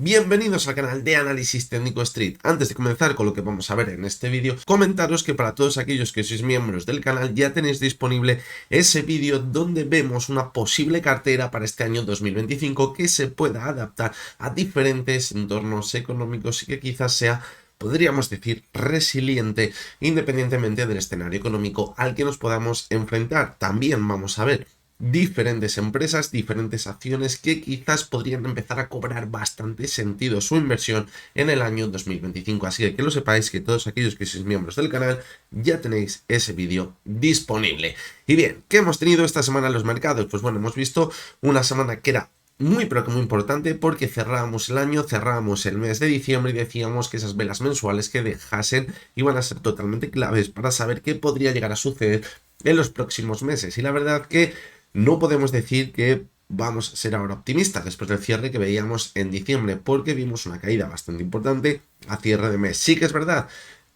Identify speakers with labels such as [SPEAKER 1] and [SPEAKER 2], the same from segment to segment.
[SPEAKER 1] Bienvenidos al canal de Análisis Técnico Street. Antes de comenzar con lo que vamos a ver en este vídeo, comentaros que para todos aquellos que sois miembros del canal ya tenéis disponible ese vídeo donde vemos una posible cartera para este año 2025 que se pueda adaptar a diferentes entornos económicos y que quizás sea, podríamos decir, resiliente independientemente del escenario económico al que nos podamos enfrentar. También vamos a ver diferentes empresas, diferentes acciones que quizás podrían empezar a cobrar bastante sentido su inversión en el año 2025. Así que lo sepáis, que todos aquellos que sois miembros del canal ya tenéis ese vídeo disponible. Y bien, ¿qué hemos tenido esta semana en los mercados? Pues bueno, hemos visto una semana que era muy pero que muy importante porque cerrábamos el año, cerrábamos el mes de diciembre y decíamos que esas velas mensuales que dejasen iban a ser totalmente claves para saber qué podría llegar a suceder en los próximos meses. Y la verdad que no podemos decir que vamos a ser ahora optimistas después del cierre que veíamos en diciembre, porque vimos una caída bastante importante a cierre de mes. Sí que es verdad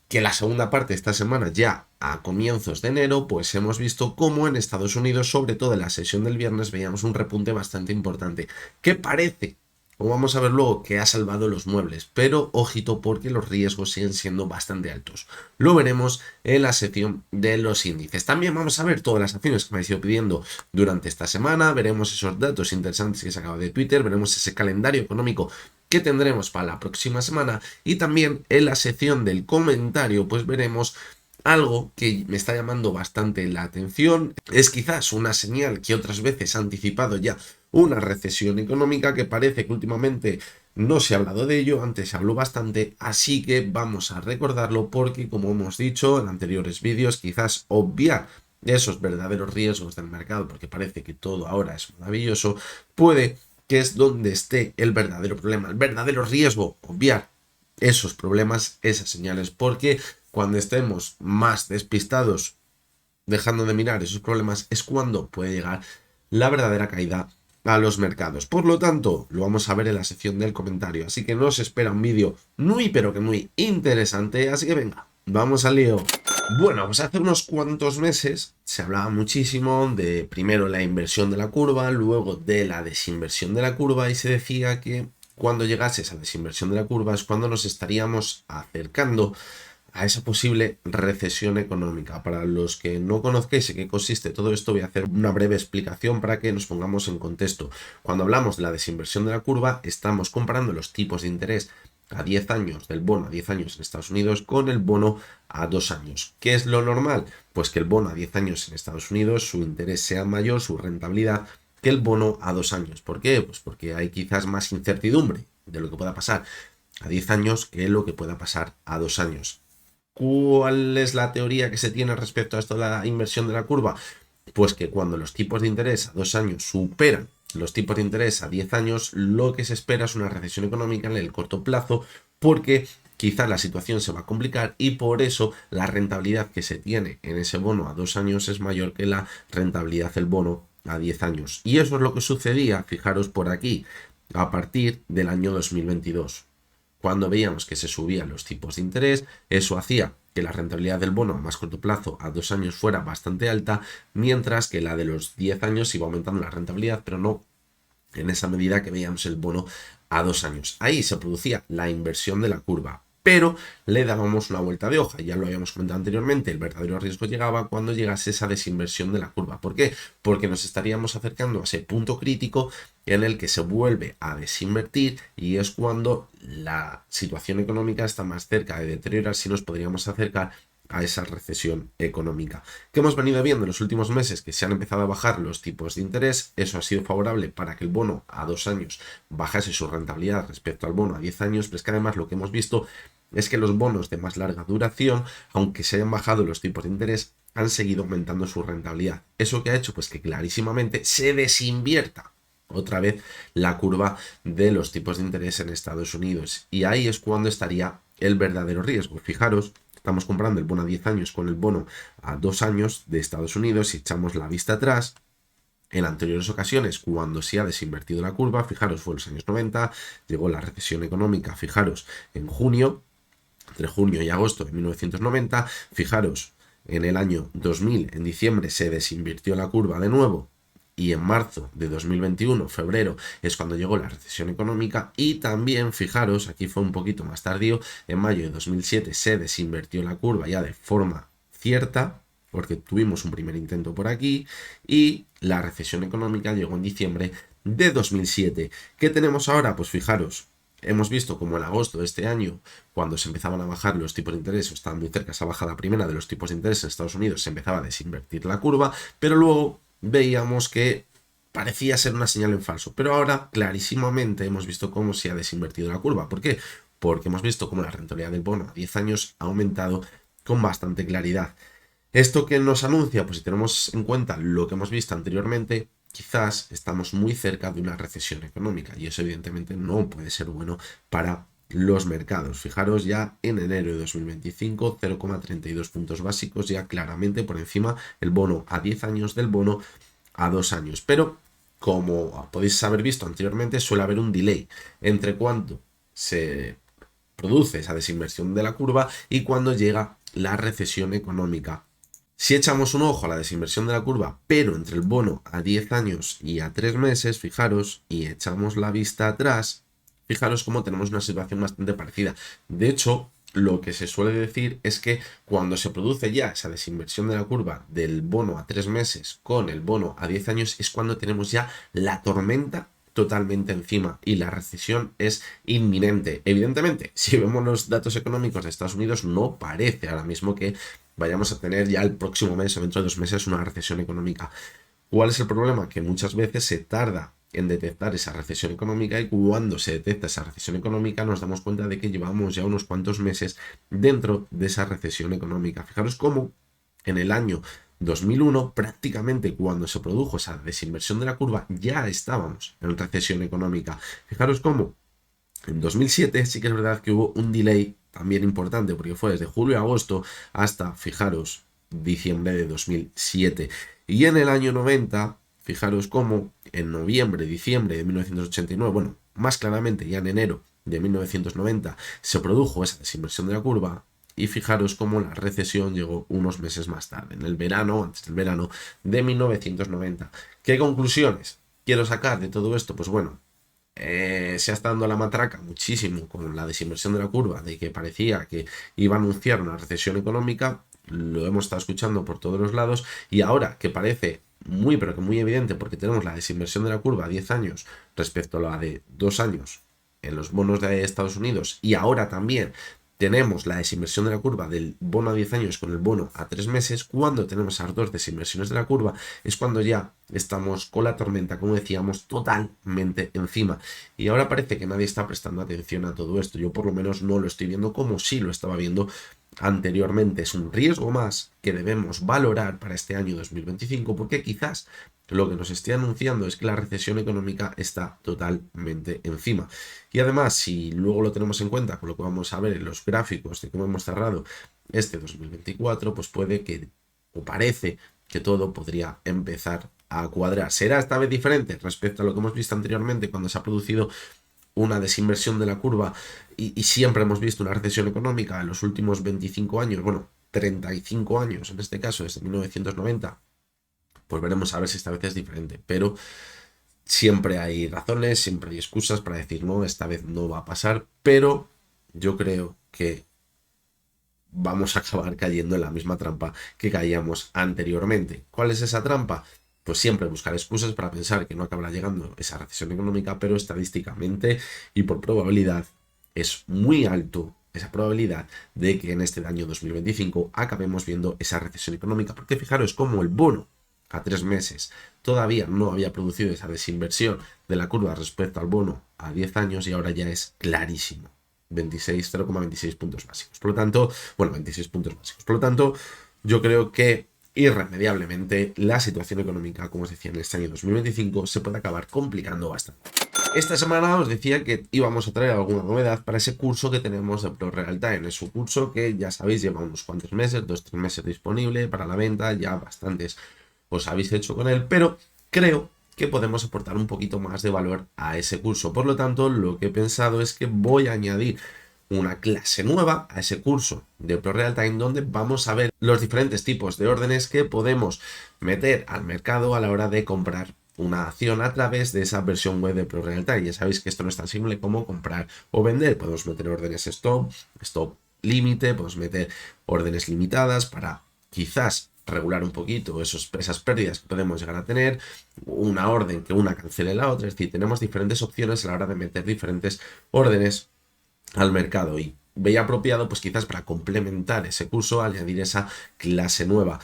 [SPEAKER 1] que la segunda parte de esta semana, ya a comienzos de enero, pues hemos visto cómo en Estados Unidos, sobre todo en la sesión del viernes, veíamos un repunte bastante importante, que parece, como vamos a ver luego, que ha salvado los muebles, pero ojito porque los riesgos siguen siendo bastante altos. Lo veremos en la sección de los índices. También vamos a ver todas las acciones que me habéis ido pidiendo durante esta semana, veremos esos datos interesantes que he sacado de Twitter, veremos ese calendario económico que tendremos para la próxima semana y también en la sección del comentario pues veremos algo que me está llamando bastante la atención. Es quizás una señal que otras veces ha anticipado ya una recesión económica, que parece que últimamente no se ha hablado de ello, antes se habló bastante, así que vamos a recordarlo porque, como hemos dicho en anteriores vídeos, quizás obviar esos verdaderos riesgos del mercado, porque parece que todo ahora es maravilloso, puede que es donde esté el verdadero problema, el verdadero riesgo, obviar esos problemas, esas señales, porque cuando estemos más despistados, dejando de mirar esos problemas, es cuando puede llegar la verdadera caída a los mercados. Por lo tanto, lo vamos a ver en la sección del comentario, así que nos espera un vídeo muy pero que muy interesante, así que venga, vamos al lío. Bueno, pues hace unos cuantos meses se hablaba muchísimo de primero la inversión de la curva, luego de la desinversión de la curva, y se decía que cuando llegase esa desinversión de la curva es cuando nos estaríamos acercando a esa posible recesión económica. Para los que no conozcáis en qué consiste todo esto, voy a hacer una breve explicación para que nos pongamos en contexto. Cuando hablamos de la desinversión de la curva, estamos comparando los tipos de interés a 10 años del bono a 10 años en Estados Unidos con el bono a 2 años. ¿Qué es lo normal? Pues que el bono a 10 años en Estados Unidos, su interés sea mayor, su rentabilidad, que el bono a 2 años. ¿Por qué? Pues porque hay quizás más incertidumbre de lo que pueda pasar a 10 años que lo que pueda pasar a 2 años. ¿Cuál es la teoría que se tiene respecto a esto de la inversión de la curva? Pues que cuando los tipos de interés a 2 años superan los tipos de interés a 10 años, lo que se espera es una recesión económica en el corto plazo, porque quizás la situación se va a complicar y por eso la rentabilidad que se tiene en ese bono a 2 años es mayor que la rentabilidad del bono a 10 años. Y eso es lo que sucedía, fijaros por aquí, a partir del año 2022. Cuando veíamos que se subían los tipos de interés, eso hacía que la rentabilidad del bono a más corto plazo a 2 años fuera bastante alta, mientras que la de los 10 años iba aumentando la rentabilidad, pero no en esa medida que veíamos el bono a 2 años. Ahí se producía la inversión de la curva, pero le dábamos una vuelta de hoja. Ya lo habíamos comentado anteriormente, el verdadero riesgo llegaba cuando llegase esa desinversión de la curva. ¿Por qué? Porque nos estaríamos acercando a ese punto crítico en el que se vuelve a desinvertir y es cuando la situación económica está más cerca de deteriorarse y nos podríamos acercar a esa recesión económica. ¿Qué hemos venido viendo en los últimos meses? Que se han empezado a bajar los tipos de interés. Eso ha sido favorable para que el bono a 2 años bajase su rentabilidad respecto al bono a 10 años, pero es que además lo que hemos visto es que los bonos de más larga duración, aunque se hayan bajado los tipos de interés, han seguido aumentando su rentabilidad. ¿Eso que ha hecho? Pues que clarísimamente se desinvierta otra vez la curva de los tipos de interés en Estados Unidos. Y ahí es cuando estaría el verdadero riesgo. Fijaros, estamos comprando el bono a 10 años con el bono a 2 años de Estados Unidos. Si echamos la vista atrás, en anteriores ocasiones, cuando se ha desinvertido la curva, fijaros, fue en los años 90, llegó la recesión económica, fijaros, en junio, entre junio y agosto de 1990, fijaros, en el año 2000, en diciembre, se desinvirtió la curva de nuevo y en marzo de 2021, febrero, es cuando llegó la recesión económica. Y también, fijaros, aquí fue un poquito más tardío, en mayo de 2007 se desinvirtió la curva ya de forma cierta, porque tuvimos un primer intento por aquí, y la recesión económica llegó en diciembre de 2007. ¿Qué tenemos ahora? Pues fijaros, hemos visto como en agosto de este año, cuando se empezaban a bajar los tipos de interés, o estaban muy cerca esa bajada primera de los tipos de interés en Estados Unidos, se empezaba a desinvertir la curva, pero luego veíamos que parecía ser una señal en falso. Pero ahora, clarísimamente, hemos visto cómo se ha desinvertido la curva. ¿Por qué? Porque hemos visto cómo la rentabilidad del bono a 10 años ha aumentado con bastante claridad. ¿Esto qué nos anuncia? Pues si tenemos en cuenta lo que hemos visto anteriormente, quizás estamos muy cerca de una recesión económica y eso evidentemente no puede ser bueno para los mercados. Fijaros ya en enero de 2025, 0,32 puntos básicos, ya claramente por encima el bono a 10 años del bono a 2 años. Pero como podéis haber visto anteriormente, suele haber un delay entre cuando se produce esa desinversión de la curva y cuando llega la recesión económica. Si echamos un ojo a la desinversión de la curva, pero entre el bono a 10 años y a 3 meses, fijaros, y echamos la vista atrás, fijaros cómo tenemos una situación bastante parecida. De hecho, lo que se suele decir es que cuando se produce ya esa desinversión de la curva del bono a 3 meses con el bono a 10 años, es cuando tenemos ya la tormenta totalmente encima y la recesión es inminente. Evidentemente, si vemos los datos económicos de Estados Unidos, no parece ahora mismo que vayamos a tener ya el próximo mes o dentro de 2 meses una recesión económica. ¿Cuál es el problema? Que muchas veces se tarda en detectar esa recesión económica y cuando se detecta esa recesión económica nos damos cuenta de que llevamos ya unos cuantos meses dentro de esa recesión económica. Fijaros cómo en el año 2001, prácticamente cuando se produjo esa desinversión de la curva, ya estábamos en recesión económica. Fijaros cómo en 2007 sí que es verdad que hubo un delay también importante, porque fue desde julio a agosto hasta, fijaros, diciembre de 2007. Y en el año 90, fijaros cómo en noviembre, diciembre de 1989, bueno, más claramente ya en enero de 1990, se produjo esa desinversión de la curva. Y fijaros cómo la recesión llegó unos meses más tarde, en el verano, antes del verano de 1990. ¿Qué conclusiones quiero sacar de todo esto? Pues bueno, se ha estado dando la matraca muchísimo con la desinversión de la curva, de que parecía que iba a anunciar una recesión económica, lo hemos estado escuchando por todos los lados, y ahora que parece muy, pero que muy evidente, porque tenemos la desinversión de la curva a 10 años respecto a la de 2 años en los bonos de Estados Unidos, y ahora también tenemos la desinversión de la curva del bono a 10 años con el bono a 3 meses, cuando tenemos esas dos desinversiones de la curva, es cuando ya estamos con la tormenta, como decíamos, totalmente encima. Y ahora parece que nadie está prestando atención a todo esto. Yo por lo menos no lo estoy viendo como sí lo estaba viendo anteriormente. Es un riesgo más que debemos valorar para este año 2025, porque quizás lo que nos esté anunciando es que la recesión económica está totalmente encima. Y además, si luego lo tenemos en cuenta con lo que vamos a ver en los gráficos de cómo hemos cerrado este 2024, pues puede que, o parece que todo podría empezar a cuadrar. ¿Será esta vez diferente respecto a lo que hemos visto anteriormente cuando se ha producido una desinversión de la curva y siempre hemos visto una recesión económica en los últimos 25 años, bueno, 35 años en este caso, desde 1990? Pues veremos a ver si esta vez es diferente, pero siempre hay razones, siempre hay excusas para decir no, esta vez no va a pasar, pero yo creo que vamos a acabar cayendo en la misma trampa que caíamos anteriormente. ¿Cuál es esa trampa? Pues siempre buscar excusas para pensar que no acabará llegando esa recesión económica, pero estadísticamente y por probabilidad es muy alto esa probabilidad de que en este año 2025 acabemos viendo esa recesión económica, porque fijaros cómo el bono a 3 meses todavía no había producido esa desinversión de la curva respecto al bono a 10 años y ahora ya es clarísimo. 0,26 puntos básicos. Por lo tanto, bueno, 26 puntos básicos. Por lo tanto, yo creo que irremediablemente la situación económica, como os decía, en este año 2025 se puede acabar complicando bastante. Esta semana os decía que íbamos a traer alguna novedad para ese curso que tenemos de Pro Real Time. Es un curso que ya sabéis lleva unos cuantos meses, 2-3 meses disponible para la venta, ya bastantes os habéis hecho con él, pero creo que podemos aportar un poquito más de valor a ese curso. Por lo tanto, lo que he pensado es que voy a añadir una clase nueva a ese curso de Pro Real Time donde vamos a ver los diferentes tipos de órdenes que podemos meter al mercado a la hora de comprar una acción a través de esa versión web de ProRealTime. Ya sabéis que esto no es tan simple como comprar o vender. Podemos meter órdenes stop límite, podemos meter órdenes limitadas para quizás regular un poquito esas pérdidas que podemos llegar a tener, una orden que una cancele la otra. Es decir, tenemos diferentes opciones a la hora de meter diferentes órdenes al mercado, y veía apropiado pues quizás para complementar ese curso añadir esa clase nueva.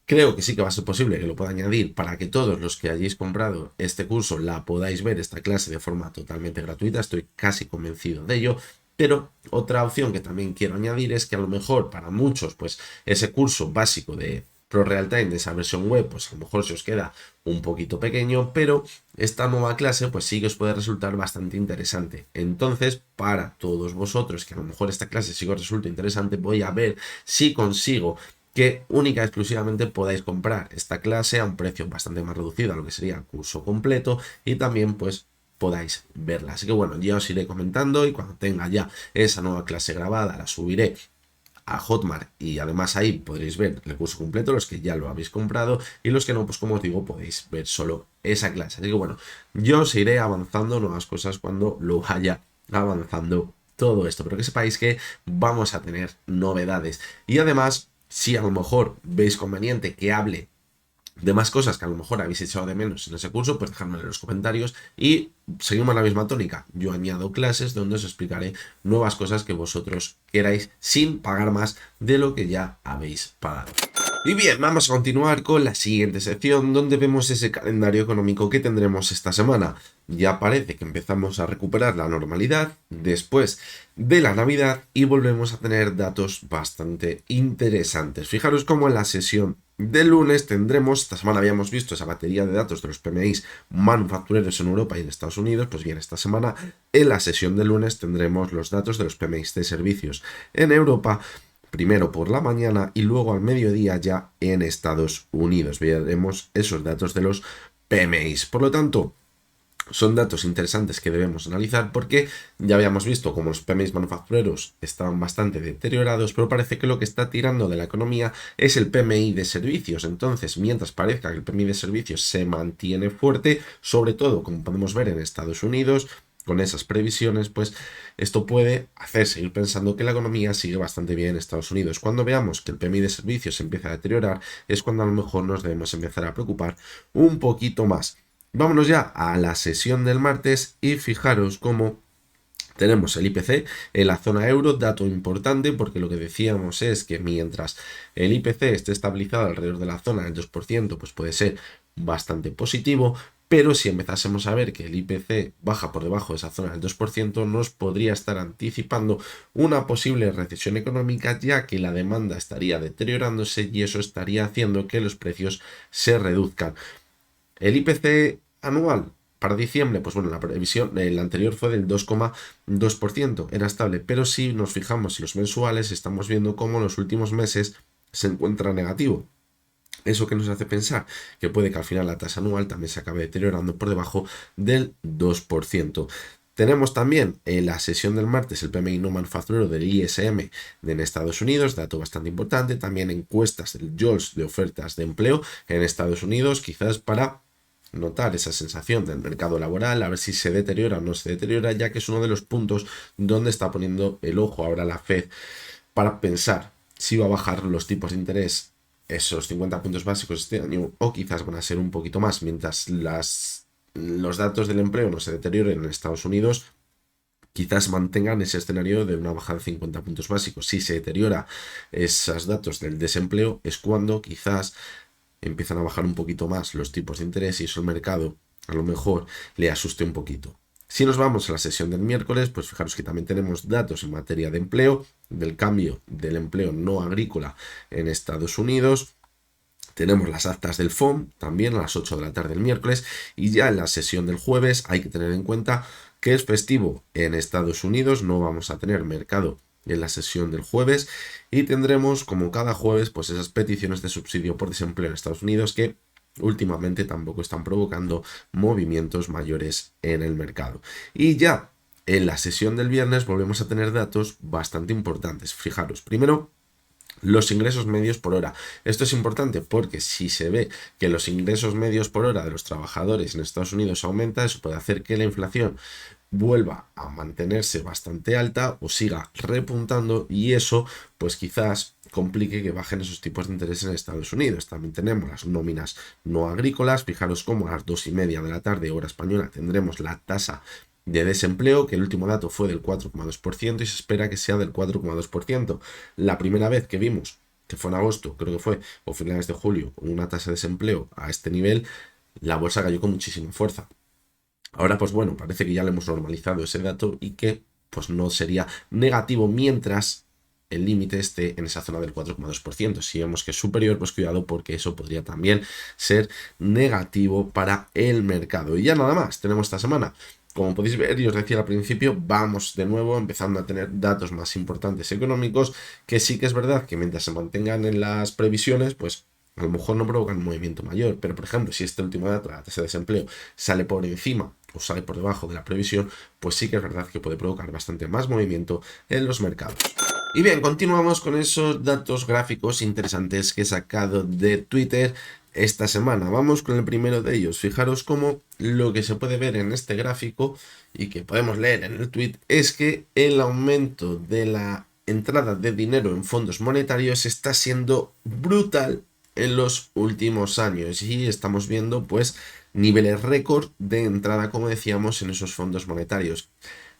[SPEAKER 1] Creo que sí que va a ser posible que lo pueda añadir para que todos los que hayáis comprado este curso la podáis ver, esta clase, de forma totalmente gratuita. Estoy casi convencido de ello. Pero otra opción que también quiero añadir es que a lo mejor para muchos, pues ese curso básico de ProRealTime, de esa versión web, pues a lo mejor se os queda un poquito pequeño, pero esta nueva clase pues sí que os puede resultar bastante interesante. Entonces, para todos vosotros que a lo mejor esta clase sí que os resulta interesante, voy a ver si consigo que única y exclusivamente podáis comprar esta clase a un precio bastante más reducido a lo que sería el curso completo, y también pues podáis verla. Así que bueno, ya os iré comentando, y cuando tenga ya esa nueva clase grabada la subiré a Hotmart, y además ahí podréis ver el curso completo, los que ya lo habéis comprado, y los que no, pues como os digo, podéis ver solo esa clase. Así que bueno, yo os iré avanzando nuevas cosas cuando lo vaya avanzando todo esto, pero que sepáis que vamos a tener novedades. Y además, si a lo mejor veis conveniente que hable de más cosas que a lo mejor habéis echado de menos en ese curso, pues dejadmelo en los comentarios, y seguimos la misma tónica. Yo añado clases donde os explicaré nuevas cosas que vosotros queráis sin pagar más de lo que ya habéis pagado. Y bien, vamos a continuar con la siguiente sección, donde vemos ese calendario económico que tendremos esta semana. Ya parece que empezamos a recuperar la normalidad después de la Navidad y volvemos a tener datos bastante interesantes. Fijaros cómo en la sesión del lunes tendremos, esta semana habíamos visto esa batería de datos de los PMIs manufactureros en Europa y en Estados Unidos. Pues bien, esta semana en la sesión del lunes tendremos los datos de los PMIs de servicios en Europa, primero por la mañana y luego al mediodía ya en Estados Unidos. Veremos esos datos de los PMIs. Por lo tanto, son datos interesantes que debemos analizar, porque ya habíamos visto cómo los PMIs manufactureros estaban bastante deteriorados, pero parece que lo que está tirando de la economía es el PMI de servicios. Entonces, mientras parezca que el PMI de servicios se mantiene fuerte, sobre todo como podemos ver en Estados Unidos, con esas previsiones, pues esto puede hacer seguir pensando que la economía sigue bastante bien en Estados Unidos. Cuando veamos que el PMI de servicios se empieza a deteriorar, es cuando a lo mejor nos debemos empezar a preocupar un poquito más. Vámonos ya a la sesión del martes, y fijaros cómo tenemos el IPC en la zona euro, dato importante, porque lo que decíamos es que mientras el IPC esté estabilizado alrededor de la zona del 2%, pues puede ser bastante positivo, pero si empezásemos a ver que el IPC baja por debajo de esa zona del 2%, nos podría estar anticipando una posible recesión económica, ya que la demanda estaría deteriorándose y eso estaría haciendo que los precios se reduzcan. El IPC anual para diciembre, pues bueno, la previsión, el anterior fue del 2,2%, era estable, pero si nos fijamos en los mensuales, estamos viendo cómo los últimos meses se encuentra negativo. Eso que nos hace pensar que puede que al final la tasa anual también se acabe deteriorando por debajo del 2%. Tenemos también en la sesión del martes el PMI no manufacturero del ISM en Estados Unidos, dato bastante importante. También encuestas del JOLTS de ofertas de empleo en Estados Unidos, quizás para notar esa sensación del mercado laboral, a ver si se deteriora o no se deteriora, ya que es uno de los puntos donde está poniendo el ojo ahora la Fed para pensar si va a bajar los tipos de interés esos 50 puntos básicos este año, o quizás van a ser un poquito más. Mientras los datos del empleo no se deterioren en Estados Unidos, quizás mantengan ese escenario de una bajada de 50 puntos básicos. Si se deteriora esos datos del desempleo, es cuando quizás empiezan a bajar un poquito más los tipos de interés, y eso el mercado a lo mejor le asuste un poquito. Si nos vamos a la sesión del miércoles, pues fijaros que también tenemos datos en materia de empleo, del cambio del empleo no agrícola en Estados Unidos. Tenemos las actas del FOM también a las 8 de la tarde del miércoles, y ya en la sesión del jueves hay que tener en cuenta que es festivo en Estados Unidos, no vamos a tener mercado en la sesión del jueves, y tendremos como cada jueves pues esas peticiones de subsidio por desempleo en Estados Unidos, que últimamente tampoco están provocando movimientos mayores en el mercado. Y ya en la sesión del viernes volvemos a tener datos bastante importantes. Fijaros, primero los ingresos medios por hora. Esto es importante porque si se ve que los ingresos medios por hora de los trabajadores en Estados Unidos aumenta, eso puede hacer que la inflación vuelva a mantenerse bastante alta o siga repuntando, y eso pues quizás complique que bajen esos tipos de interés en Estados Unidos. También tenemos las nóminas no agrícolas. Fijaros cómo a las 2:30 de la tarde, hora española, tendremos la tasa de desempleo, que el último dato fue del 4,2% y se espera que sea del 4,2%. La primera vez que vimos, que fue en agosto, creo que fue, o finales de julio, una tasa de desempleo a este nivel, la bolsa cayó con muchísima fuerza. Ahora, pues bueno, parece que ya le hemos normalizado ese dato y que pues no sería negativo mientras el límite esté en esa zona del 4,2%. Si vemos que es superior, pues cuidado, porque eso podría también ser negativo para el mercado. Y ya nada más, tenemos esta semana. Como podéis ver, y os decía al principio, vamos de nuevo empezando a tener datos más importantes económicos, que sí que es verdad que mientras se mantengan en las previsiones, pues a lo mejor no provocan un movimiento mayor. Pero, por ejemplo, si este último dato, la tasa de desempleo, sale por encima o sale por debajo de la previsión, pues sí que es verdad que puede provocar bastante más movimiento en los mercados. Y bien, continuamos con esos datos gráficos interesantes que he sacado de Twitter esta semana. Vamos con el primero de ellos. Fijaros cómo lo que se puede ver en este gráfico y que podemos leer en el tweet es que el aumento de la entrada de dinero en fondos monetarios está siendo brutal en los últimos años, y estamos viendo pues niveles récord de entrada, como decíamos, en esos fondos monetarios.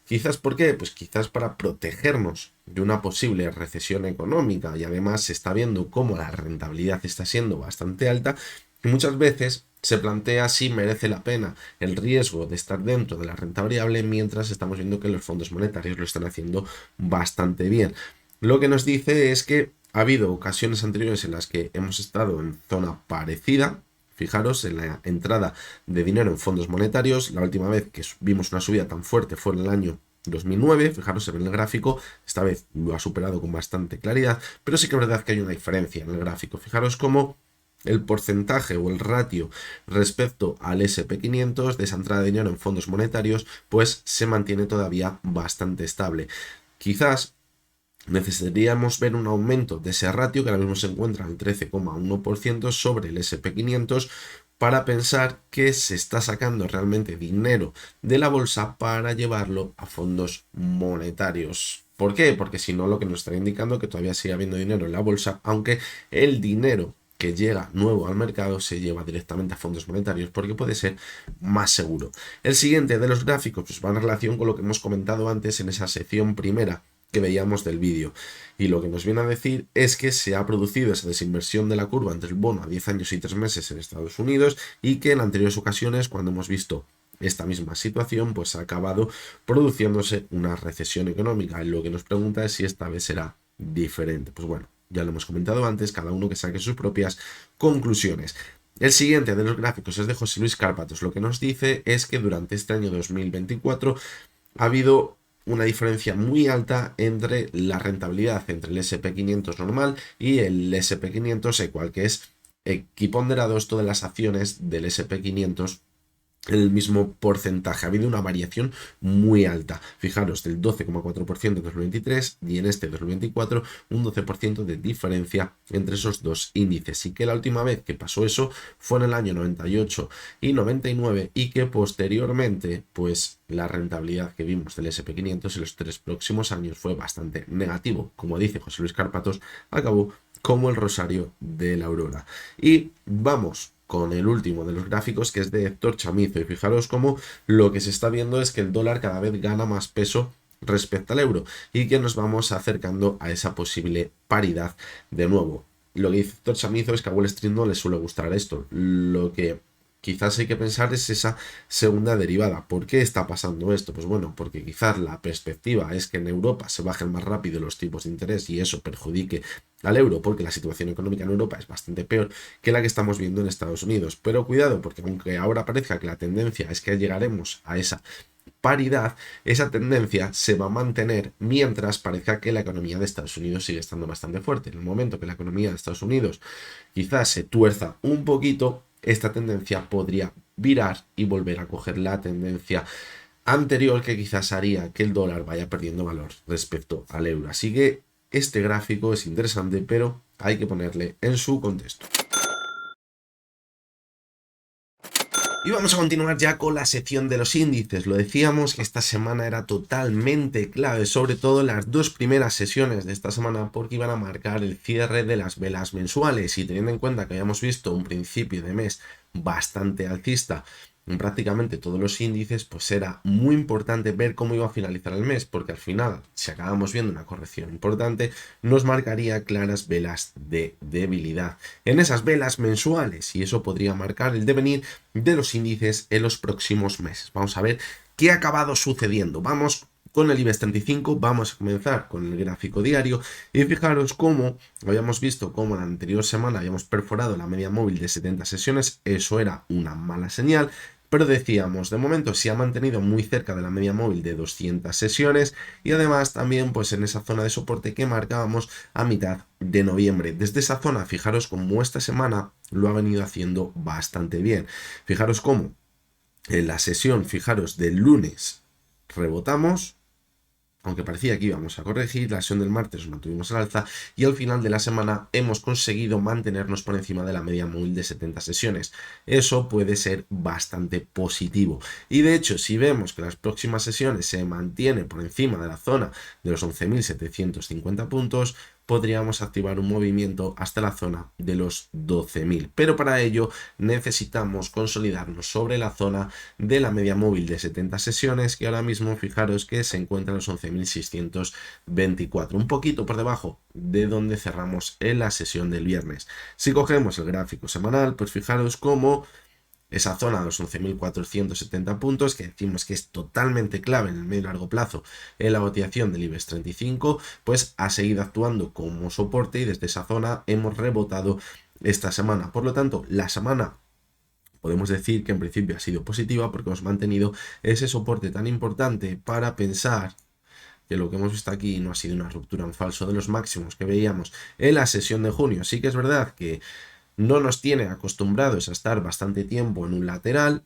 [SPEAKER 1] Quizás, ¿por qué? Pues quizás para protegernos de una posible recesión económica, y además se está viendo cómo la rentabilidad está siendo bastante alta y muchas veces se plantea si merece la pena el riesgo de estar dentro de la renta variable, mientras estamos viendo que los fondos monetarios lo están haciendo bastante bien. Lo que nos dice es que ha habido ocasiones anteriores en las que hemos estado en zona parecida. Fijaros en la entrada de dinero en fondos monetarios. La última vez que vimos una subida tan fuerte fue en el año 2009. Fijaros en el gráfico, esta vez lo ha superado con bastante claridad, pero sí que es verdad que hay una diferencia en el gráfico. Fijaros cómo el porcentaje o el ratio respecto al SP500 de esa entrada de dinero en fondos monetarios pues se mantiene todavía bastante estable. Quizás necesitaríamos ver un aumento de ese ratio, que ahora mismo se encuentra al 13,1% sobre el SP500, para pensar que se está sacando realmente dinero de la bolsa para llevarlo a fondos monetarios. ¿Por qué? Porque si no, lo que nos está indicando que todavía sigue habiendo dinero en la bolsa, aunque el dinero que llega nuevo al mercado se lleva directamente a fondos monetarios porque puede ser más seguro. El siguiente de los gráficos pues va en relación con lo que hemos comentado antes en esa sección primera que veíamos del vídeo, y lo que nos viene a decir es que se ha producido esa desinversión de la curva entre el bono a 10 años y 3 meses en Estados Unidos, y que en anteriores ocasiones, cuando hemos visto esta misma situación, pues ha acabado produciéndose una recesión económica. Lo que nos pregunta es si esta vez será diferente. Pues bueno, ya lo hemos comentado antes, cada uno que saque sus propias conclusiones. El siguiente de los gráficos es de José Luis Cárpatos. Lo que nos dice es que durante este año 2024 ha habido una diferencia muy alta entre la rentabilidad entre el SP500 normal y el SP500 Equal, que es equiponderado esto de las acciones del SP500 en el mismo porcentaje. Ha habido una variación muy alta. Fijaros, del 12,4% en 2023 y en este 2024 un 12% de diferencia entre esos dos índices. Y que la última vez que pasó eso fue en el año 98 y 99, y que posteriormente pues la rentabilidad que vimos del SP500 en los 3 próximos años fue bastante negativo. Como dice José Luis Cárpatos, acabó como el rosario de la aurora. Y vamos con el último de los gráficos, que es de Héctor Chamizo, y fijaros cómo lo que se está viendo es que el dólar cada vez gana más peso respecto al euro y que nos vamos acercando a esa posible paridad de nuevo. Lo que dice Héctor Chamizo es que a Wall Street no le suele gustar esto. Lo que quizás hay que pensar es esa segunda derivada. ¿Por qué está pasando esto? Pues bueno, porque quizás la perspectiva es que en Europa se bajen más rápido los tipos de interés y eso perjudique al euro, porque la situación económica en Europa es bastante peor que la que estamos viendo en Estados Unidos. Pero cuidado, porque aunque ahora parezca que la tendencia es que llegaremos a esa paridad, esa tendencia se va a mantener mientras parezca que la economía de Estados Unidos sigue estando bastante fuerte. En el momento que la economía de Estados Unidos quizás se tuerza un poquito, esta tendencia podría virar y volver a coger la tendencia anterior, que quizás haría que el dólar vaya perdiendo valor respecto al euro. Así que este gráfico es interesante, pero hay que ponerle en su contexto. Y vamos a continuar ya con la sección de los índices. Lo decíamos que esta semana era totalmente clave, sobre todo las dos primeras sesiones de esta semana, porque iban a marcar el cierre de las velas mensuales. Y teniendo en cuenta que habíamos visto un principio de mes bastante alcista en prácticamente todos los índices, pues era muy importante ver cómo iba a finalizar el mes, porque al final, si acabamos viendo una corrección importante, nos marcaría claras velas de debilidad en esas velas mensuales, y eso podría marcar el devenir de los índices en los próximos meses. Vamos a ver qué ha acabado sucediendo. Vamos con el IBEX 35, vamos a comenzar con el gráfico diario y fijaros cómo habíamos visto cómo la anterior semana habíamos perforado la media móvil de 70 sesiones, eso era una mala señal, pero decíamos, de momento se ha mantenido muy cerca de la media móvil de 200 sesiones y además también pues en esa zona de soporte que marcábamos a mitad de noviembre. Desde esa zona, fijaros cómo esta semana lo ha venido haciendo bastante bien. Fijaros cómo en la sesión, fijaros, del lunes rebotamos, aunque parecía que íbamos a corregir, la sesión del martes nos mantuvimos al alza y al final de la semana hemos conseguido mantenernos por encima de la media móvil de 70 sesiones. Eso puede ser bastante positivo. Y de hecho, si vemos que las próximas sesiones se mantienen por encima de la zona de los 11.750 puntos, podríamos activar un movimiento hasta la zona de los 12.000. Pero para ello necesitamos consolidarnos sobre la zona de la media móvil de 70 sesiones, que ahora mismo fijaros que se encuentra en los 11.624, un poquito por debajo de donde cerramos en la sesión del viernes. Si cogemos el gráfico semanal, pues fijaros cómo esa zona de los 11.470 puntos, que decimos que es totalmente clave en el medio y largo plazo en la cotización del IBEX 35, pues ha seguido actuando como soporte y desde esa zona hemos rebotado esta semana. Por lo tanto, la semana podemos decir que en principio ha sido positiva porque hemos mantenido ese soporte tan importante para pensar que lo que hemos visto aquí no ha sido una ruptura en falso de los máximos que veíamos en la sesión de junio. Sí que es verdad que no nos tiene acostumbrados a estar bastante tiempo en un lateral,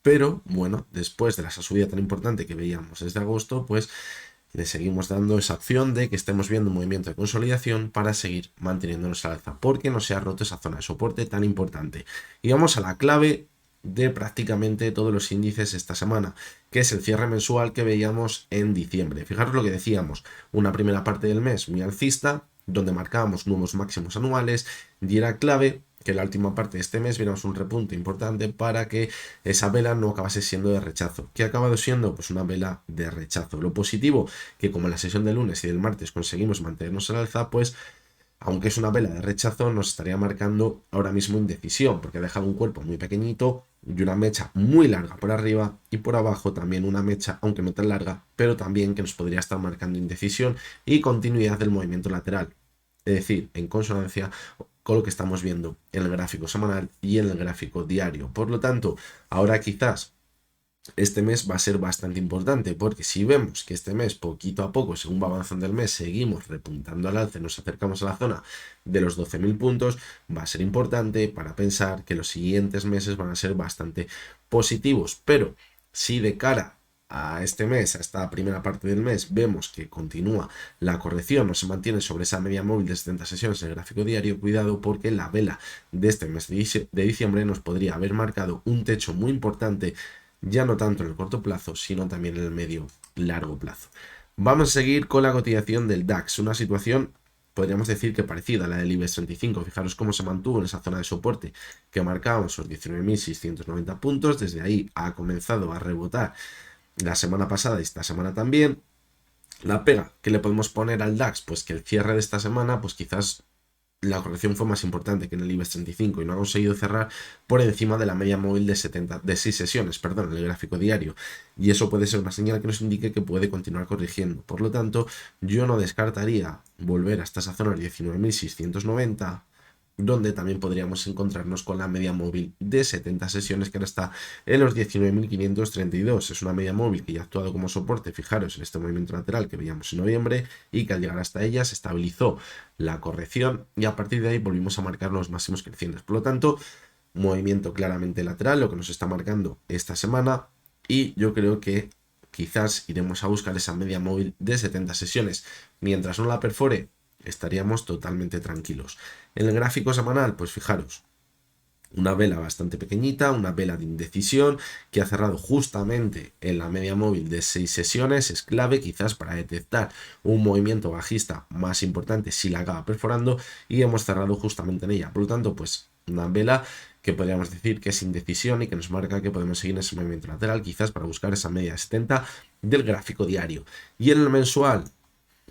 [SPEAKER 1] pero bueno, después de esa subida tan importante que veíamos desde agosto, pues le seguimos dando esa opción de que estemos viendo un movimiento de consolidación para seguir manteniéndonos al alza, porque no se ha roto esa zona de soporte tan importante. Y vamos a la clave de prácticamente todos los índices esta semana, que es el cierre mensual que veíamos en diciembre. Fijaros lo que decíamos, una primera parte del mes muy alcista, donde marcábamos nuevos máximos anuales, y era clave que en la última parte de este mes viéramos un repunte importante para que esa vela no acabase siendo de rechazo. ¿Qué ha acabado siendo? Pues una vela de rechazo. Lo positivo, que como en la sesión del lunes y del martes conseguimos mantenernos al alza, pues aunque es una vela de rechazo, nos estaría marcando ahora mismo indecisión, porque ha dejado un cuerpo muy pequeñito y una mecha muy larga por arriba y por abajo también una mecha, aunque no tan larga, pero también que nos podría estar marcando indecisión y continuidad del movimiento lateral. Es decir, en consonancia con lo que estamos viendo en el gráfico semanal y en el gráfico diario. Por lo tanto, ahora quizás este mes va a ser bastante importante, porque si vemos que este mes poquito a poco, según va avanzando el mes, seguimos repuntando al alza, nos acercamos a la zona de los 12.000 puntos, va a ser importante para pensar que los siguientes meses van a ser bastante positivos. Pero si de cara a este mes, a esta primera parte del mes, vemos que continúa la corrección, no se mantiene sobre esa media móvil de 70 sesiones en el gráfico diario, cuidado, porque la vela de este mes de diciembre nos podría haber marcado un techo muy importante, ya no tanto en el corto plazo, sino también en el medio largo plazo. Vamos a seguir con la cotización del DAX, una situación podríamos decir que parecida a la del IBEX 35. Fijaros cómo se mantuvo en esa zona de soporte que marcábamos los 19.690 puntos. Desde ahí ha comenzado a rebotar la semana pasada y esta semana también. La pega que le podemos poner al DAX, pues que el cierre de esta semana, pues quizás la corrección fue más importante que en el IBEX 35 y no ha conseguido cerrar por encima de la media móvil de 6 sesiones, perdón, en el gráfico diario. Y eso puede ser una señal que nos indique que puede continuar corrigiendo. Por lo tanto, yo no descartaría volver hasta esa zona de 19.690, donde también podríamos encontrarnos con la media móvil de 70 sesiones que ahora está en los 19.532. Es una media móvil que ya ha actuado como soporte, fijaros, en este movimiento lateral que veíamos en noviembre, y que al llegar hasta ella se estabilizó la corrección y a partir de ahí volvimos a marcar los máximos crecientes. Por lo tanto, movimiento claramente lateral, lo que nos está marcando esta semana, y yo creo que quizás iremos a buscar esa media móvil de 70 sesiones. Mientras no la perfore, estaríamos totalmente tranquilos. En el gráfico semanal, pues fijaros, una vela bastante pequeñita, una vela de indecisión que ha cerrado justamente en la media móvil de 6 sesiones. Es clave quizás para detectar un movimiento bajista más importante si la acaba perforando, y hemos cerrado justamente en ella. Por lo tanto, pues una vela que podríamos decir que es indecisión y que nos marca que podemos seguir en ese movimiento lateral quizás para buscar esa media 70 del gráfico diario. Y en el mensual,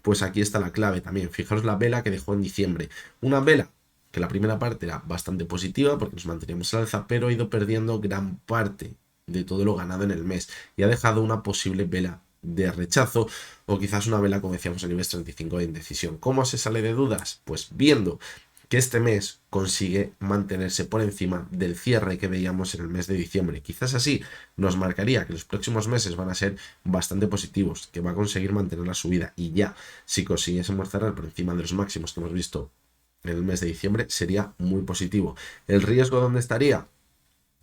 [SPEAKER 1] pues aquí está la clave también. Fijaros la vela que dejó en diciembre. Una vela que la primera parte era bastante positiva porque nos manteníamos al alza, pero ha ido perdiendo gran parte de todo lo ganado en el mes y ha dejado una posible vela de rechazo o quizás una vela, como decíamos, en nivel 35 de indecisión. ¿Cómo se sale de dudas? Pues viendo que este mes consigue mantenerse por encima del cierre que veíamos en el mes de diciembre. Quizás así nos marcaría que los próximos meses van a ser bastante positivos, que va a conseguir mantener la subida, y ya si consiguiésemos cerrar por encima de los máximos que hemos visto en el mes de diciembre sería muy positivo. ¿El riesgo dónde estaría?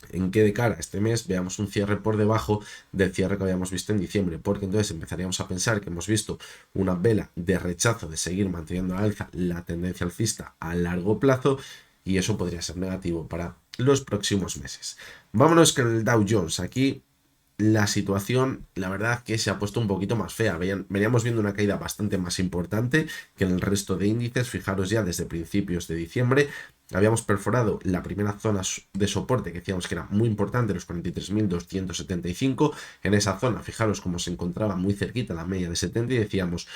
[SPEAKER 1] En que de cara a este mes veamos un cierre por debajo del cierre que habíamos visto en diciembre, porque entonces empezaríamos a pensar que hemos visto una vela de rechazo de seguir manteniendo al alza la tendencia alcista a largo plazo, y eso podría ser negativo para los próximos meses. Vámonos con el Dow Jones. Aquí la situación, la verdad, que se ha puesto un poquito más fea. Veníamos viendo una caída bastante más importante que en el resto de índices. Fijaros, ya desde principios de diciembre habíamos perforado la primera zona de soporte que decíamos que era muy importante, los 43.275. En esa zona, fijaros cómo se encontraba muy cerquita la media de 70, y decíamos,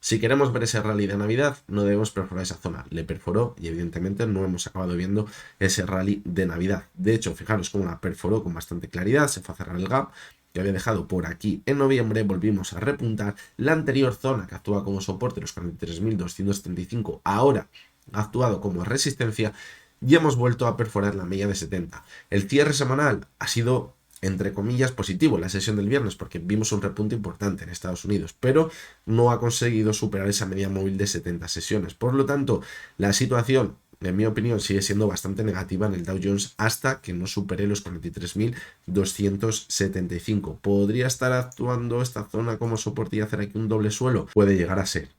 [SPEAKER 1] si queremos ver ese rally de Navidad, no debemos perforar esa zona. Le perforó y evidentemente no hemos acabado viendo ese rally de Navidad. De hecho, fijaros cómo la perforó con bastante claridad. Se fue a cerrar el gap que había dejado por aquí en noviembre. Volvimos a repuntar. La anterior zona que actúa como soporte, los 43.275, ahora ha actuado como resistencia y hemos vuelto a perforar la media de 70. El cierre semanal ha sido, entre comillas, positivo la sesión del viernes porque vimos un repunte importante en Estados Unidos, pero no ha conseguido superar esa media móvil de 70 sesiones. Por lo tanto, la situación, en mi opinión, sigue siendo bastante negativa en el Dow Jones hasta que no supere los 43.275. ¿Podría estar actuando esta zona como soporte y hacer aquí un doble suelo? Puede llegar a ser,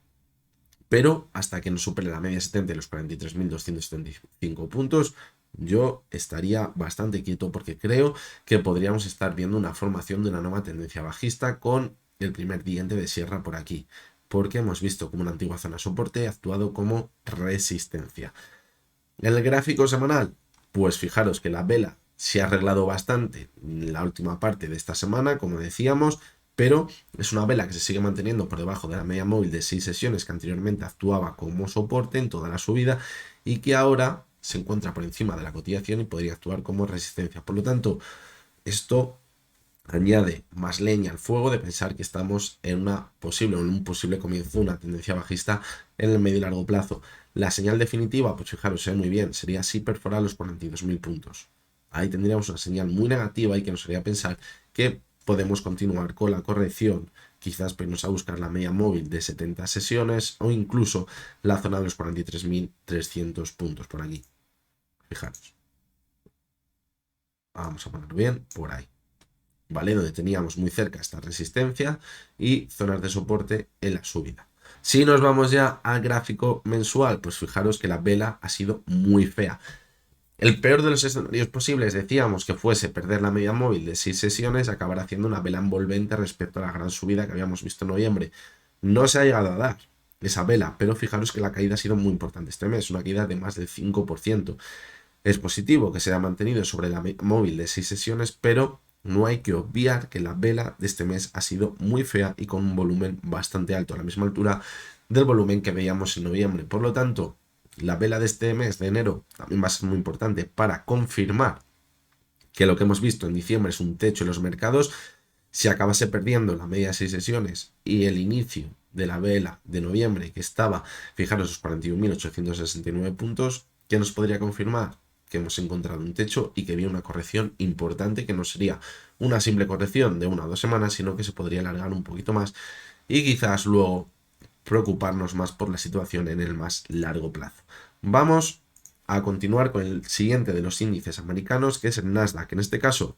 [SPEAKER 1] pero hasta que no supere la media 70 y los 43.275 puntos, yo estaría bastante quieto porque creo que podríamos estar viendo una formación de una nueva tendencia bajista con el primer diente de sierra por aquí, porque hemos visto como una antigua zona de soporte ha actuado como resistencia. En el gráfico semanal, pues fijaros que la vela se ha arreglado bastante en la última parte de esta semana, como decíamos, pero es una vela que se sigue manteniendo por debajo de la media móvil de 6 sesiones que anteriormente actuaba como soporte en toda la subida y que ahora se encuentra por encima de la cotización y podría actuar como resistencia. Por lo tanto, esto añade más leña al fuego de pensar que estamos en un posible comienzo de una tendencia bajista en el medio y largo plazo. La señal definitiva, pues fijaros, muy bien, sería si perforar los 42.000 puntos. Ahí tendríamos una señal muy negativa y que nos haría pensar que podemos continuar con la corrección, quizás irnos a buscar la media móvil de 70 sesiones o incluso la zona de los 43.300 puntos por aquí. Fijaros. Vamos a ponerlo bien por ahí. ¿Vale? Donde teníamos muy cerca esta resistencia y zonas de soporte en la subida. Si nos vamos ya al gráfico mensual, pues fijaros que la vela ha sido muy fea. El peor de los escenarios posibles, decíamos que fuese perder la media móvil de 6 sesiones, acabar haciendo una vela envolvente respecto a la gran subida que habíamos visto en noviembre. No se ha llegado a dar esa vela, pero fijaros que la caída ha sido muy importante este mes, una caída de más del 5%. Es positivo que se haya mantenido sobre la móvil de 6 sesiones, pero no hay que obviar que la vela de este mes ha sido muy fea y con un volumen bastante alto, a la misma altura del volumen que veíamos en noviembre. Por lo tanto, la vela de este mes de enero también va a ser muy importante para confirmar que lo que hemos visto en diciembre es un techo en los mercados. Si acabase perdiendo la media de 6 sesiones y el inicio de la vela de noviembre, que estaba, fijaros, los 41.869 puntos, ¿qué nos podría confirmar? Que hemos encontrado un techo y que había una corrección importante, que no sería una simple corrección de 1 o 2 semanas, sino que se podría alargar un poquito más y quizás luego preocuparnos más por la situación en el más largo plazo. Vamos a continuar con el siguiente de los índices americanos, que es el Nasdaq. En este caso,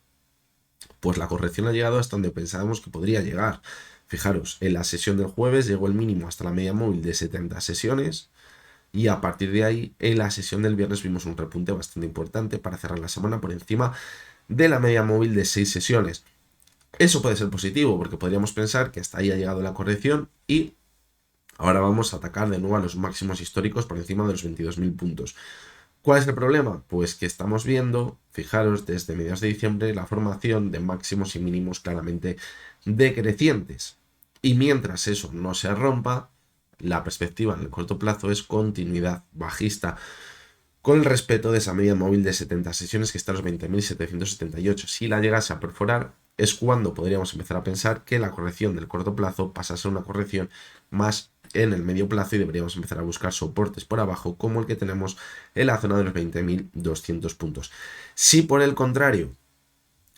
[SPEAKER 1] pues la corrección ha llegado hasta donde pensábamos que podría llegar. Fijaros, en la sesión del jueves llegó el mínimo hasta la media móvil de 70 sesiones y a partir de ahí en la sesión del viernes vimos un repunte bastante importante para cerrar la semana por encima de la media móvil de 6 sesiones. Eso puede ser positivo porque podríamos pensar que hasta ahí ha llegado la corrección y ahora vamos a atacar de nuevo a los máximos históricos por encima de los 22.000 puntos. ¿Cuál es el problema? Pues que estamos viendo, fijaros, desde mediados de diciembre la formación de máximos y mínimos claramente decrecientes. Y mientras eso no se rompa, la perspectiva en el corto plazo es continuidad bajista con el respeto de esa media móvil de 70 sesiones que está a los 20.778. Si la llegase a perforar, es cuando podríamos empezar a pensar que la corrección del corto plazo pasa a ser una corrección más en el medio plazo y deberíamos empezar a buscar soportes por abajo como el que tenemos en la zona de los 20.200 puntos. Si por el contrario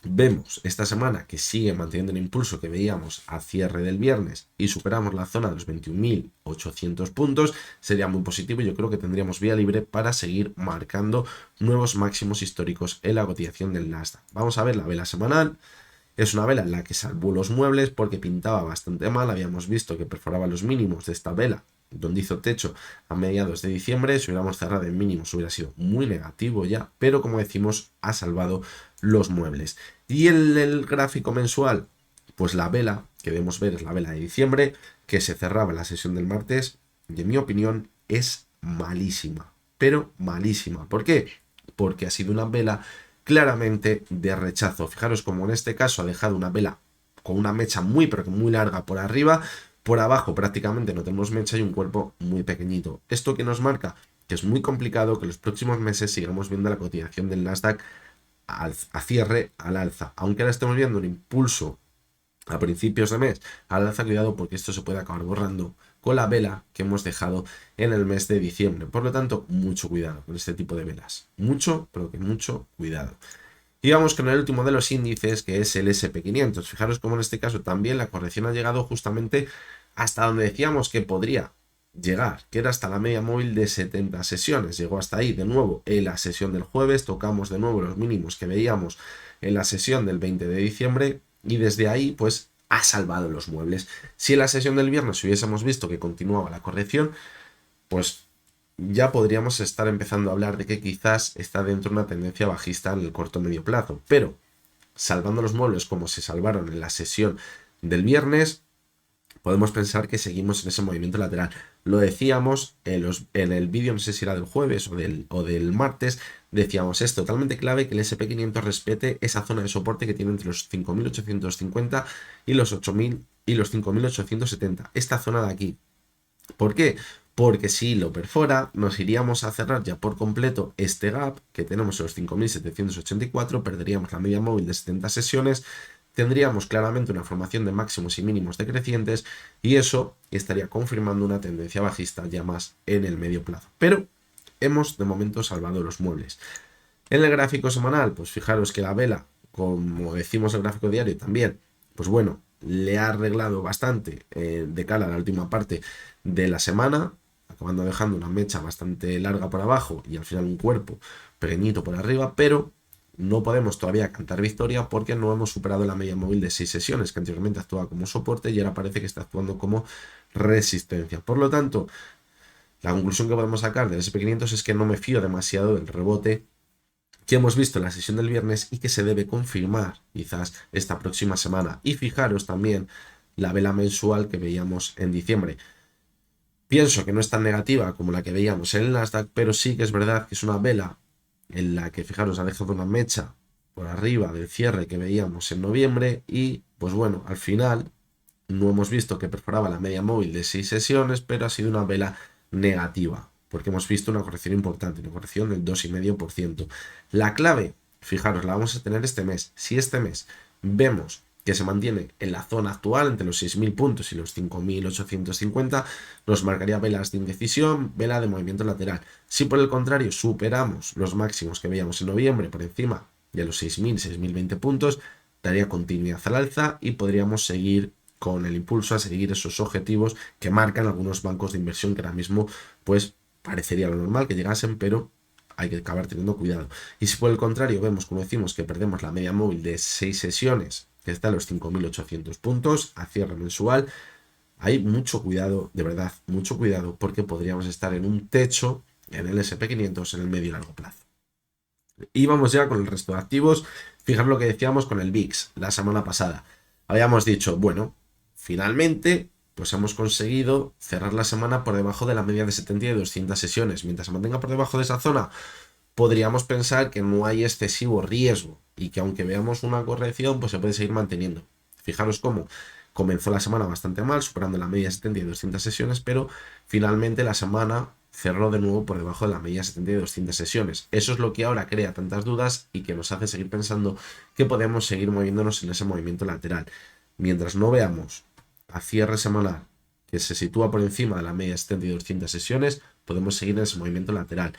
[SPEAKER 1] vemos esta semana que sigue manteniendo el impulso que veíamos a cierre del viernes y superamos la zona de los 21.800 puntos, sería muy positivo y yo creo que tendríamos vía libre para seguir marcando nuevos máximos históricos en la cotización del Nasdaq. Vamos a ver la vela semanal. Es una vela en la que salvó los muebles porque pintaba bastante mal. Habíamos visto que perforaba los mínimos de esta vela, donde hizo techo a mediados de diciembre. Si hubiéramos cerrado en mínimos hubiera sido muy negativo ya, pero como decimos, ha salvado los muebles. Y en el gráfico mensual, pues la vela que debemos ver es la vela de diciembre, que se cerraba en la sesión del martes, y en mi opinión es malísima, pero malísima. ¿Por qué? Porque ha sido una vela claramente de rechazo. Fijaros como en este caso ha dejado una vela con una mecha muy pero que muy larga por arriba, por abajo prácticamente no tenemos mecha y un cuerpo muy pequeñito. ¿Esto que nos marca? Que es muy complicado que los próximos meses sigamos viendo la cotización del Nasdaq a cierre al alza. Aunque ahora estemos viendo un impulso a principios de mes al alza, cuidado porque esto se puede acabar borrando con la vela que hemos dejado en el mes de diciembre. Por lo tanto, mucho cuidado con este tipo de velas. Mucho, pero que mucho cuidado. Y vamos con el último de los índices, que es el SP500. Fijaros cómo en este caso también la corrección ha llegado justamente hasta donde decíamos que podría llegar, que era hasta la media móvil de 70 sesiones. Llegó hasta ahí de nuevo en la sesión del jueves, tocamos de nuevo los mínimos que veíamos en la sesión del 20 de diciembre y desde ahí pues ha salvado los muebles. Si en la sesión del viernes hubiésemos visto que continuaba la corrección, pues ya podríamos estar empezando a hablar de que quizás está dentro de una tendencia bajista en el corto medio plazo, pero salvando los muebles como se salvaron en la sesión del viernes, podemos pensar que seguimos en ese movimiento lateral. Lo decíamos en el vídeo, no sé si era del jueves o del martes, decíamos, es totalmente clave que el SP500 respete esa zona de soporte que tiene entre los 5.850 y los 8.000 y los 5.870. Esta zona de aquí. ¿Por qué? Porque si lo perfora, nos iríamos a cerrar ya por completo este gap que tenemos en los 5.784, perderíamos la media móvil de 70 sesiones, tendríamos claramente una formación de máximos y mínimos decrecientes y eso estaría confirmando una tendencia bajista ya más en el medio plazo. Pero hemos de momento salvado los muebles. En el gráfico semanal, pues fijaros que la vela, como decimos en el gráfico diario también, pues bueno, le ha arreglado bastante de cara a la última parte de la semana, acabando dejando una mecha bastante larga por abajo y al final un cuerpo pequeñito por arriba, pero no podemos todavía cantar victoria porque no hemos superado la media móvil de 6 sesiones, que anteriormente actuaba como soporte y ahora parece que está actuando como resistencia. Por lo tanto, la conclusión que podemos sacar del SP500 es que no me fío demasiado del rebote que hemos visto en la sesión del viernes y que se debe confirmar quizás esta próxima semana. Y fijaros también la vela mensual que veíamos en diciembre. Pienso que no es tan negativa como la que veíamos en el Nasdaq, pero sí que es verdad que es una vela en la que, fijaros, ha dejado una mecha por arriba del cierre que veíamos en noviembre y, pues bueno, al final no hemos visto que perforaba la media móvil de 6 sesiones, pero ha sido una vela negativa, porque hemos visto una corrección importante, una corrección del 2,5%. La clave, fijaros, la vamos a tener este mes. Si este mes vemos que se mantiene en la zona actual entre los 6.000 puntos y los 5.850, nos marcaría velas de indecisión, vela de movimiento lateral. Si por el contrario superamos los máximos que veíamos en noviembre por encima de los 6.000, 6.020 puntos, daría continuidad al alza y podríamos seguir con el impulso a seguir esos objetivos que marcan algunos bancos de inversión que ahora mismo pues parecería lo normal que llegasen, pero hay que acabar teniendo cuidado. Y si por el contrario vemos, como decimos, que perdemos la media móvil de 6 sesiones que está en los 5.800 puntos a cierre mensual. Hay mucho cuidado, de verdad, mucho cuidado, porque podríamos estar en un techo en el SP500 en el medio y largo plazo. Y vamos ya con el resto de activos. Fijaros lo que decíamos con el VIX la semana pasada. Habíamos dicho, bueno, finalmente pues hemos conseguido cerrar la semana por debajo de la media de 70 y de 200 sesiones. Mientras se mantenga por debajo de esa zona, podríamos pensar que no hay excesivo riesgo y que aunque veamos una corrección, pues se puede seguir manteniendo. Fijaros cómo comenzó la semana bastante mal, superando la media 70 y 200 sesiones, pero finalmente la semana cerró de nuevo por debajo de la media 70 y 200 sesiones. Eso es lo que ahora crea tantas dudas y que nos hace seguir pensando que podemos seguir moviéndonos en ese movimiento lateral. Mientras no veamos a cierre semanal que se sitúa por encima de la media 70 y 200 sesiones, podemos seguir en ese movimiento lateral.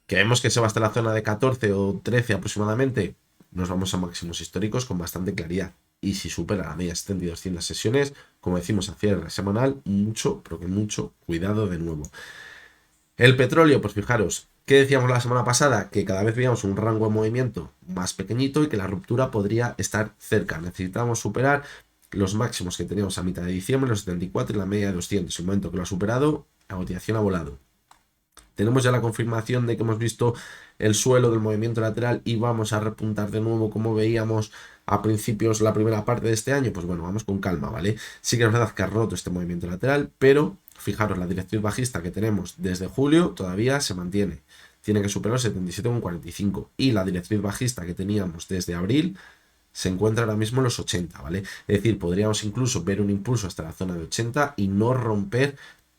[SPEAKER 1] Que vemos que se va hasta la zona de 14 o 13 aproximadamente, nos vamos a máximos históricos con bastante claridad. Y si supera la media 70 y 200 sesiones, como decimos a cierre semanal, mucho, pero que mucho cuidado de nuevo. El petróleo, pues fijaros, ¿qué decíamos la semana pasada? Que cada vez veíamos un rango de movimiento más pequeñito y que la ruptura podría estar cerca. Necesitamos superar los máximos que teníamos a mitad de diciembre, los 74 y la media de 200. En el momento que lo ha superado, la cotización ha volado. Tenemos ya la confirmación de que hemos visto el suelo del movimiento lateral y vamos a repuntar de nuevo como veíamos a principios la primera parte de este año. Pues bueno, vamos con calma, ¿vale? Sí que es verdad que ha roto este movimiento lateral, pero fijaros, la directriz bajista que tenemos desde julio todavía se mantiene. Tiene que superar los 77,45 y la directriz bajista que teníamos desde abril se encuentra ahora mismo en los 80, ¿vale? Es decir, podríamos incluso ver un impulso hasta la zona de 80 y no romper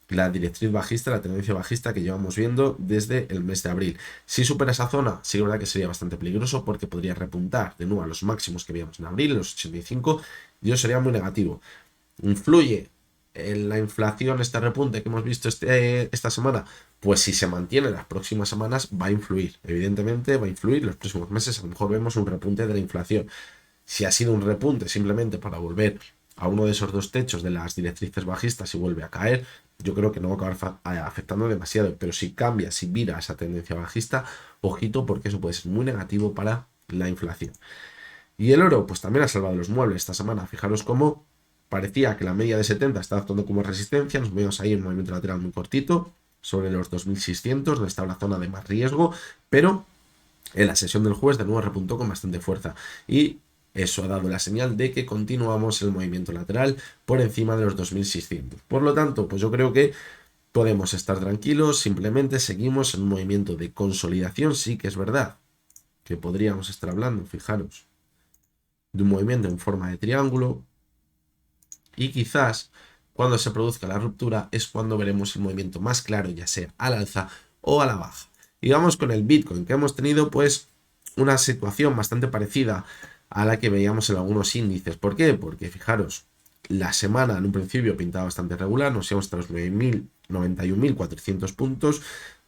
[SPEAKER 1] la directriz bajista, la tendencia bajista que llevamos viendo desde el mes de abril. Si supera esa zona, sí que es verdad que sería bastante peligroso porque podría repuntar de nuevo a los máximos que veíamos en abril, los 85, y eso sería muy negativo. ¿Influye en la inflación este repunte que hemos visto esta semana? Pues si se mantiene en las próximas semanas va a influir, evidentemente va a influir. Los próximos meses a lo mejor vemos un repunte de la inflación. Si ha sido un repunte simplemente para volver a uno de esos dos techos de las directrices bajistas y vuelve a caer, yo creo que no va a acabar afectando demasiado. Pero si cambia, si vira esa tendencia bajista, ojito, porque eso puede ser muy negativo para la inflación. Y el oro, pues también ha salvado los muebles esta semana. Fijaros cómo parecía que la media de 70 estaba actuando como resistencia. Nos vemos ahí en un movimiento lateral muy cortito, sobre los 2600, donde estaba la zona de más riesgo, pero en la sesión del jueves de nuevo repuntó con bastante fuerza. Y eso ha dado la señal de que continuamos el movimiento lateral por encima de los 2600. Por lo tanto, pues yo creo que podemos estar tranquilos, simplemente seguimos en un movimiento de consolidación. Sí que es verdad que podríamos estar hablando, fijaros, de un movimiento en forma de triángulo y quizás cuando se produzca la ruptura es cuando veremos el movimiento más claro, ya sea al alza o a la baja. Y vamos con el Bitcoin, que hemos tenido pues una situación bastante parecida a la que veíamos en algunos índices. ¿Por qué? Porque fijaros, la semana en un principio pintaba bastante regular, nos íbamos hasta los 91.400 puntos,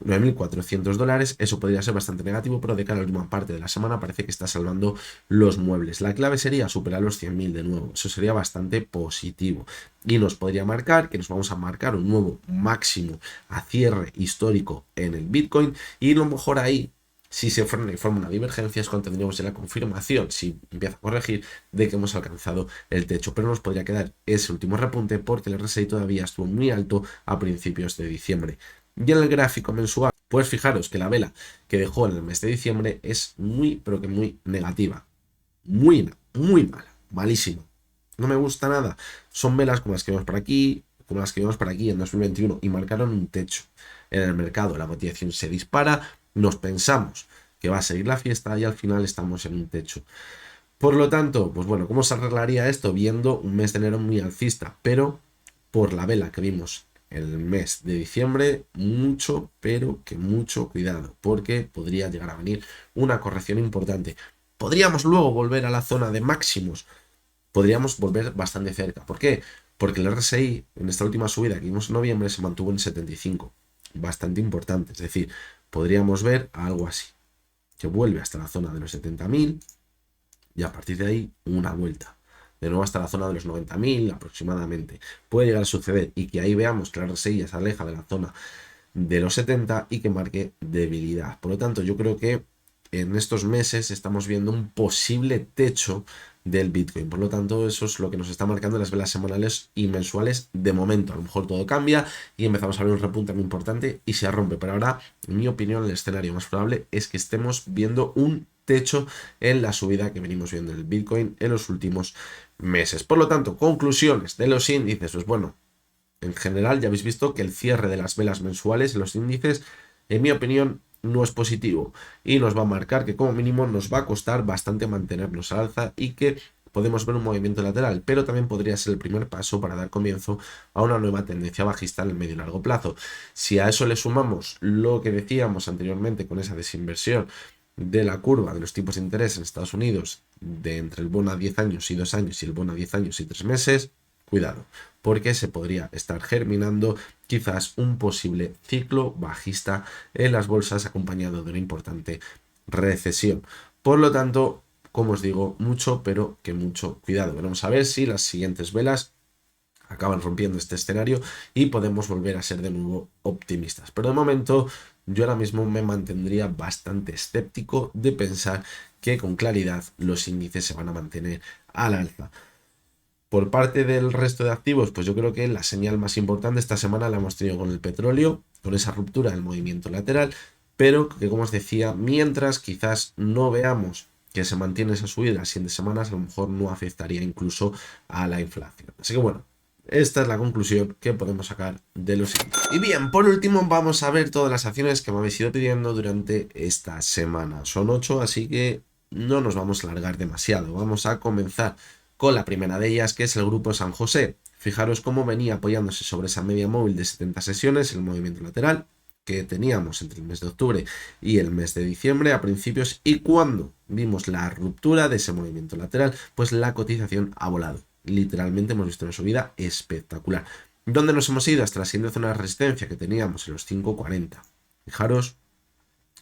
[SPEAKER 1] 9.400 dólares, eso podría ser bastante negativo, pero de cara a la última parte de la semana parece que está salvando los muebles. La clave sería superar los 100.000 de nuevo, eso sería bastante positivo y nos podría marcar que nos vamos a marcar un nuevo máximo a cierre histórico en el Bitcoin y a lo mejor ahí, si se forma una divergencia, es cuando tendríamos ya la confirmación, si empieza a corregir, de que hemos alcanzado el techo. Pero nos podría quedar ese último repunte porque el RSI todavía estuvo muy alto a principios de diciembre. Y en el gráfico mensual, pues fijaros que la vela que dejó en el mes de diciembre es muy, pero que muy negativa. Muy mala, malísima. No me gusta nada. Son velas como las que vemos por aquí, como las que vemos por aquí en 2021 y marcaron un techo en el mercado. La cotización se dispara, nos pensamos que va a seguir la fiesta y al final estamos en un techo. Por lo tanto, pues bueno, ¿cómo se arreglaría esto? Viendo un mes de enero muy alcista, pero por la vela que vimos el mes de diciembre, mucho, pero que mucho cuidado, porque podría llegar a venir una corrección importante. Podríamos luego volver a la zona de máximos, podríamos volver bastante cerca. ¿Por qué? Porque el RSI en esta última subida que vimos en noviembre se mantuvo en 75, bastante importante, es decir, podríamos ver algo así, que vuelve hasta la zona de los 70.000 y a partir de ahí una vuelta. De nuevo hasta la zona de los 90.000 aproximadamente. Puede llegar a suceder y que ahí veamos que la RSI ya se aleja de la zona de los 70 y que marque debilidad. Por lo tanto, yo creo que en estos meses estamos viendo un posible techo del Bitcoin. Por lo tanto, eso es lo que nos está marcando las velas semanales y mensuales de momento. A lo mejor todo cambia y empezamos a ver un repunte muy importante y se rompe. Pero ahora, en mi opinión, el escenario más probable es que estemos viendo un techo en la subida que venimos viendo del Bitcoin en los últimos meses. Por lo tanto, conclusiones de los índices. Pues bueno, en general ya habéis visto que el cierre de las velas mensuales en los índices, en mi opinión, no es positivo y nos va a marcar que como mínimo nos va a costar bastante mantenernos al alza y que podemos ver un movimiento lateral, pero también podría ser el primer paso para dar comienzo a una nueva tendencia bajista en el medio y largo plazo. Si a eso le sumamos lo que decíamos anteriormente con esa desinversión de la curva de los tipos de interés en Estados Unidos de entre el bono a 10 años y 2 años y el bono a 10 años y 3 meses, cuidado, porque se podría estar germinando quizás un posible ciclo bajista en las bolsas acompañado de una importante recesión. Por lo tanto, como os digo, mucho, pero que mucho cuidado. Vamos a ver si las siguientes velas acaban rompiendo este escenario y podemos volver a ser de nuevo optimistas. Pero de momento yo ahora mismo me mantendría bastante escéptico de pensar que con claridad los índices se van a mantener al alza. Por parte del resto de activos, pues yo creo que la señal más importante esta semana la hemos tenido con el petróleo, con esa ruptura del movimiento lateral, pero que como os decía, mientras quizás no veamos que se mantiene esa subida las siguientes semanas, a lo mejor no afectaría incluso a la inflación. Así que bueno, esta es la conclusión que podemos sacar de los índices. Y bien, por último vamos a ver todas las acciones que me habéis ido pidiendo durante esta semana. Son 8, así que no nos vamos a alargar demasiado. Vamos a comenzar con la primera de ellas, que es el grupo San José. Fijaros cómo venía apoyándose sobre esa media móvil de 70 sesiones, el movimiento lateral que teníamos entre el mes de octubre y el mes de diciembre a principios, y cuando vimos la ruptura de ese movimiento lateral, pues la cotización ha volado. Literalmente hemos visto una subida espectacular. ¿Dónde nos hemos ido? Hasta la siguiente zona de resistencia que teníamos en los 5.40. Fijaros,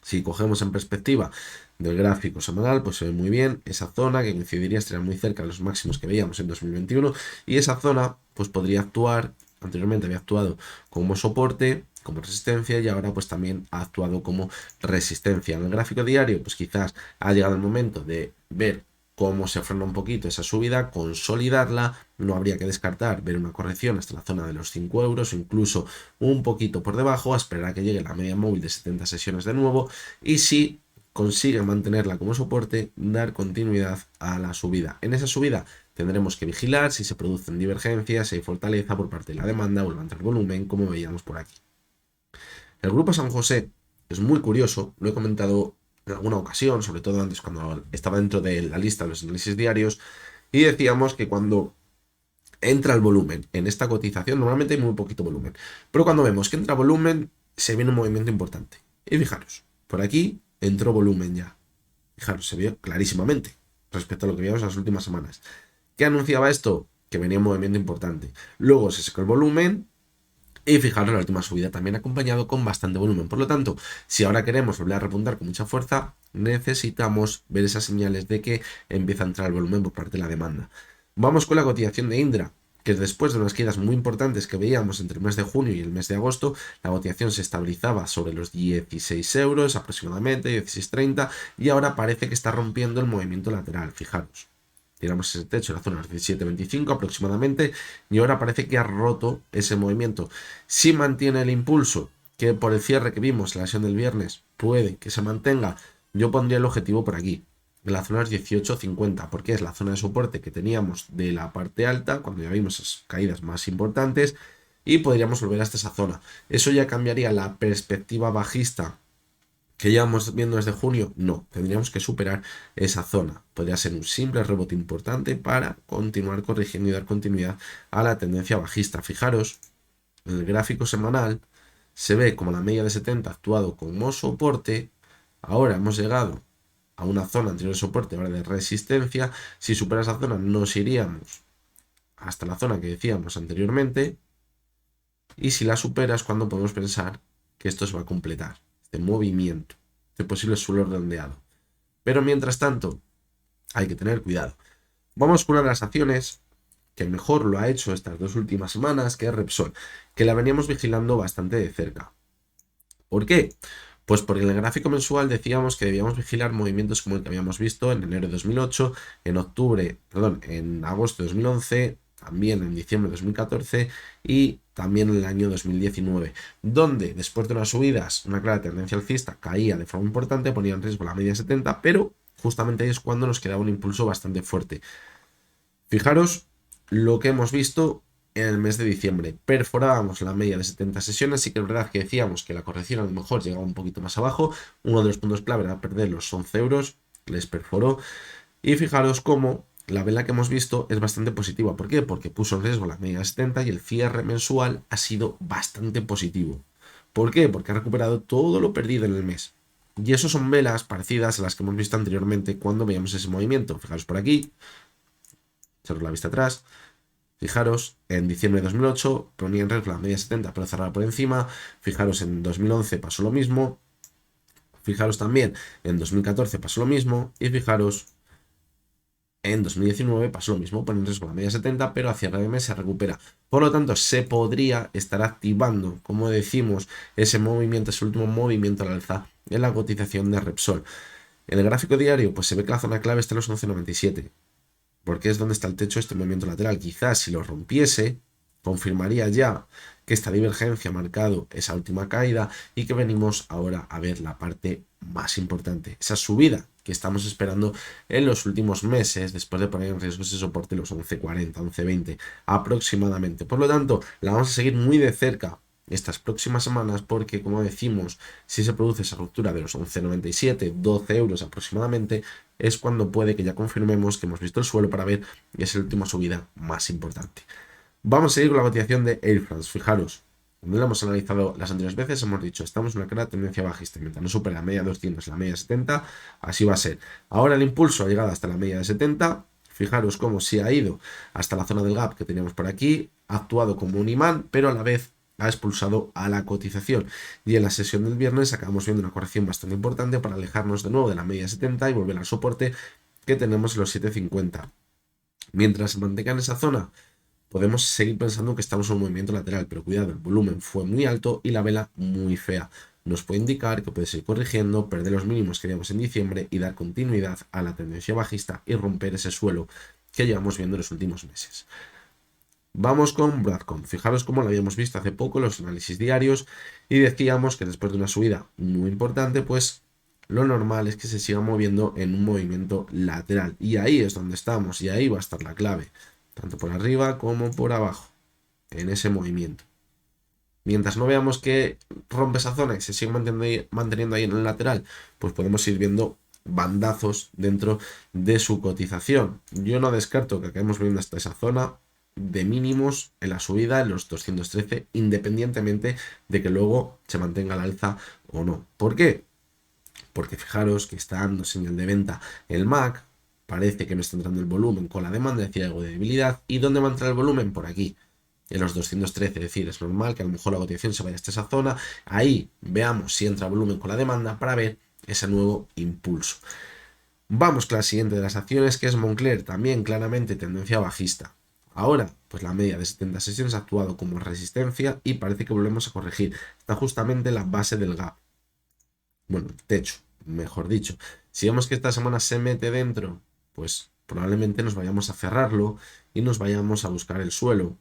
[SPEAKER 1] si cogemos en perspectiva del gráfico semanal, pues se ve muy bien esa zona que coincidiría, estaría muy cerca de los máximos que veíamos en 2021, y esa zona pues podría actuar, anteriormente había actuado como soporte, como resistencia, y ahora pues también ha actuado como resistencia. En el gráfico diario pues quizás ha llegado el momento de ver cómo se frena un poquito esa subida, consolidarla. No habría que descartar ver una corrección hasta la zona de los 5 euros, incluso un poquito por debajo, a esperar a que llegue la media móvil de 70 sesiones de nuevo, y si consigue mantenerla como soporte, dar continuidad a la subida. En esa subida tendremos que vigilar si se producen divergencias, si hay fortaleza por parte de la demanda o levantar volumen, como veíamos por aquí. El grupo San José es muy curioso, lo he comentado en alguna ocasión, sobre todo antes cuando estaba dentro de la lista de los análisis diarios, y decíamos que cuando entra el volumen en esta cotización, normalmente hay muy poquito volumen, pero cuando vemos que entra volumen, se viene un movimiento importante. Y fijaros, por aquí entró volumen ya. Fijaros, se vio clarísimamente respecto a lo que veíamos en las últimas semanas. ¿Qué anunciaba esto? Que venía un movimiento importante. Luego se secó el volumen y fijaros, la última subida también acompañado con bastante volumen. Por lo tanto, si ahora queremos volver a repuntar con mucha fuerza, necesitamos ver esas señales de que empieza a entrar el volumen por parte de la demanda. Vamos con la cotización de Indra, que después de unas caídas muy importantes que veíamos entre el mes de junio y el mes de agosto, la cotización se estabilizaba sobre los 16 euros aproximadamente, 16,30, y ahora parece que está rompiendo el movimiento lateral. Fijaros, tiramos ese techo en la zona de 17,25 aproximadamente, y ahora parece que ha roto ese movimiento. Si mantiene el impulso, que por el cierre que vimos la sesión del viernes puede que se mantenga, yo pondría el objetivo por aquí, en la zona de 18,50, porque es la zona de soporte que teníamos de la parte alta, cuando ya vimos esas caídas más importantes, y podríamos volver hasta esa zona. Eso ya cambiaría la perspectiva bajista que llevamos viendo desde junio. No, tendríamos que superar esa zona. Podría ser un simple rebote importante para continuar corrigiendo y dar continuidad a la tendencia bajista. Fijaros, en el gráfico semanal se ve como la media de 70 ha actuado como soporte. Ahora hemos llegado a una zona anterior de soporte, ahora de resistencia. Si supera esa zona nos iríamos hasta la zona que decíamos anteriormente, y si la supera es cuando podemos pensar que esto se va a completar, este movimiento, este posible suelo redondeado. Pero mientras tanto hay que tener cuidado. Vamos con una de las acciones que mejor lo ha hecho estas 2 últimas semanas, que es Repsol, que la veníamos vigilando bastante de cerca. ¿Por qué? Pues porque en el gráfico mensual decíamos que debíamos vigilar movimientos como el que habíamos visto en enero de 2008, en agosto de 2011, también en diciembre de 2014 y también en el año 2019, donde después de unas subidas, una clara tendencia alcista caía de forma importante, ponía en riesgo la media 70, pero justamente ahí es cuando nos quedaba un impulso bastante fuerte. Fijaros lo que hemos visto en el mes de diciembre. Perforábamos la media de 70 sesiones. Sí que es verdad que decíamos que la corrección a lo mejor llegaba un poquito más abajo. Uno de los puntos clave era perder los 11 euros. Les perforó. Y fijaros cómo la vela que hemos visto es bastante positiva. ¿Por qué? Porque puso en riesgo la media de 70 y el cierre mensual ha sido bastante positivo. ¿Por qué? Porque ha recuperado todo lo perdido en el mes. Y eso son velas parecidas a las que hemos visto anteriormente cuando veíamos ese movimiento. Fijaros por aquí. Echaros la vista atrás. Fijaros, en diciembre de 2008 ponía en riesgo la media 70 pero cerraba por encima. Fijaros, en 2011 pasó lo mismo. Fijaros también, en 2014 pasó lo mismo. Y fijaros, en 2019 pasó lo mismo, pone en riesgo la media 70 pero a cierre de mes se recupera. Por lo tanto, se podría estar activando, como decimos, ese movimiento, ese último movimiento al alza en la cotización de Repsol. En el gráfico diario, pues se ve que la zona clave está en los 11,97. Porque es donde está el techo de este movimiento lateral. Quizás si lo rompiese, confirmaría ya que esta divergencia ha marcado esa última caída y que venimos ahora a ver la parte más importante, esa subida que estamos esperando en los últimos meses después de poner en riesgo ese soporte los 11.40, 11.20 aproximadamente. Por lo tanto, la vamos a seguir muy de cerca estas próximas semanas porque, como decimos, si se produce esa ruptura de los 11,97, 12 euros aproximadamente, es cuando puede que ya confirmemos que hemos visto el suelo para ver que es la última subida más importante. Vamos a seguir con la cotización de Air France. Fijaros, cuando lo hemos analizado las anteriores veces, hemos dicho, estamos en una clara tendencia bajista, mientras no supera la media de 200 y la media de 70, así va a ser. Ahora el impulso ha llegado hasta la media de 70, fijaros cómo se ha ido hasta la zona del gap que teníamos por aquí, ha actuado como un imán, pero a la vez ha expulsado a la cotización. Y en la sesión del viernes acabamos viendo una corrección bastante importante para alejarnos de nuevo de la media 70 y volver al soporte que tenemos en los 7.50. Mientras se mantenga en esa zona, podemos seguir pensando que estamos en un movimiento lateral, pero cuidado, el volumen fue muy alto y la vela muy fea. Nos puede indicar que puede seguir corrigiendo, perder los mínimos que teníamos en diciembre y dar continuidad a la tendencia bajista y romper ese suelo que llevamos viendo en los últimos meses. Vamos con Broadcom. Fijaros cómo lo habíamos visto hace poco en los análisis diarios y decíamos que después de una subida muy importante, pues lo normal es que se siga moviendo en un movimiento lateral. Y ahí es donde estamos y ahí va a estar la clave, tanto por arriba como por abajo, en ese movimiento. Mientras no veamos que rompe esa zona y se sigue manteniendo ahí en el lateral, pues podemos ir viendo bandazos dentro de su cotización. Yo no descarto que acabemos viendo hasta esa zona de mínimos en la subida en los 213, independientemente de que luego se mantenga al alza o no. ¿Por qué? Porque fijaros que está dando señal de venta el MAC, parece que no está entrando el volumen con la demanda, decía algo de debilidad. ¿Y dónde va a entrar el volumen? Por aquí, en los 213, es decir, es normal que a lo mejor la cotización se vaya hasta esa zona. Ahí veamos si entra volumen con la demanda para ver ese nuevo impulso. Vamos con la siguiente de las acciones, que es Moncler, también claramente tendencia bajista. Ahora, pues la media de 70 sesiones ha actuado como resistencia y parece que volvemos a corregir. Está justamente en la base del gap. Bueno, techo, mejor dicho. Si vemos que esta semana se mete dentro, pues probablemente nos vayamos a cerrarlo y nos vayamos a buscar el suelo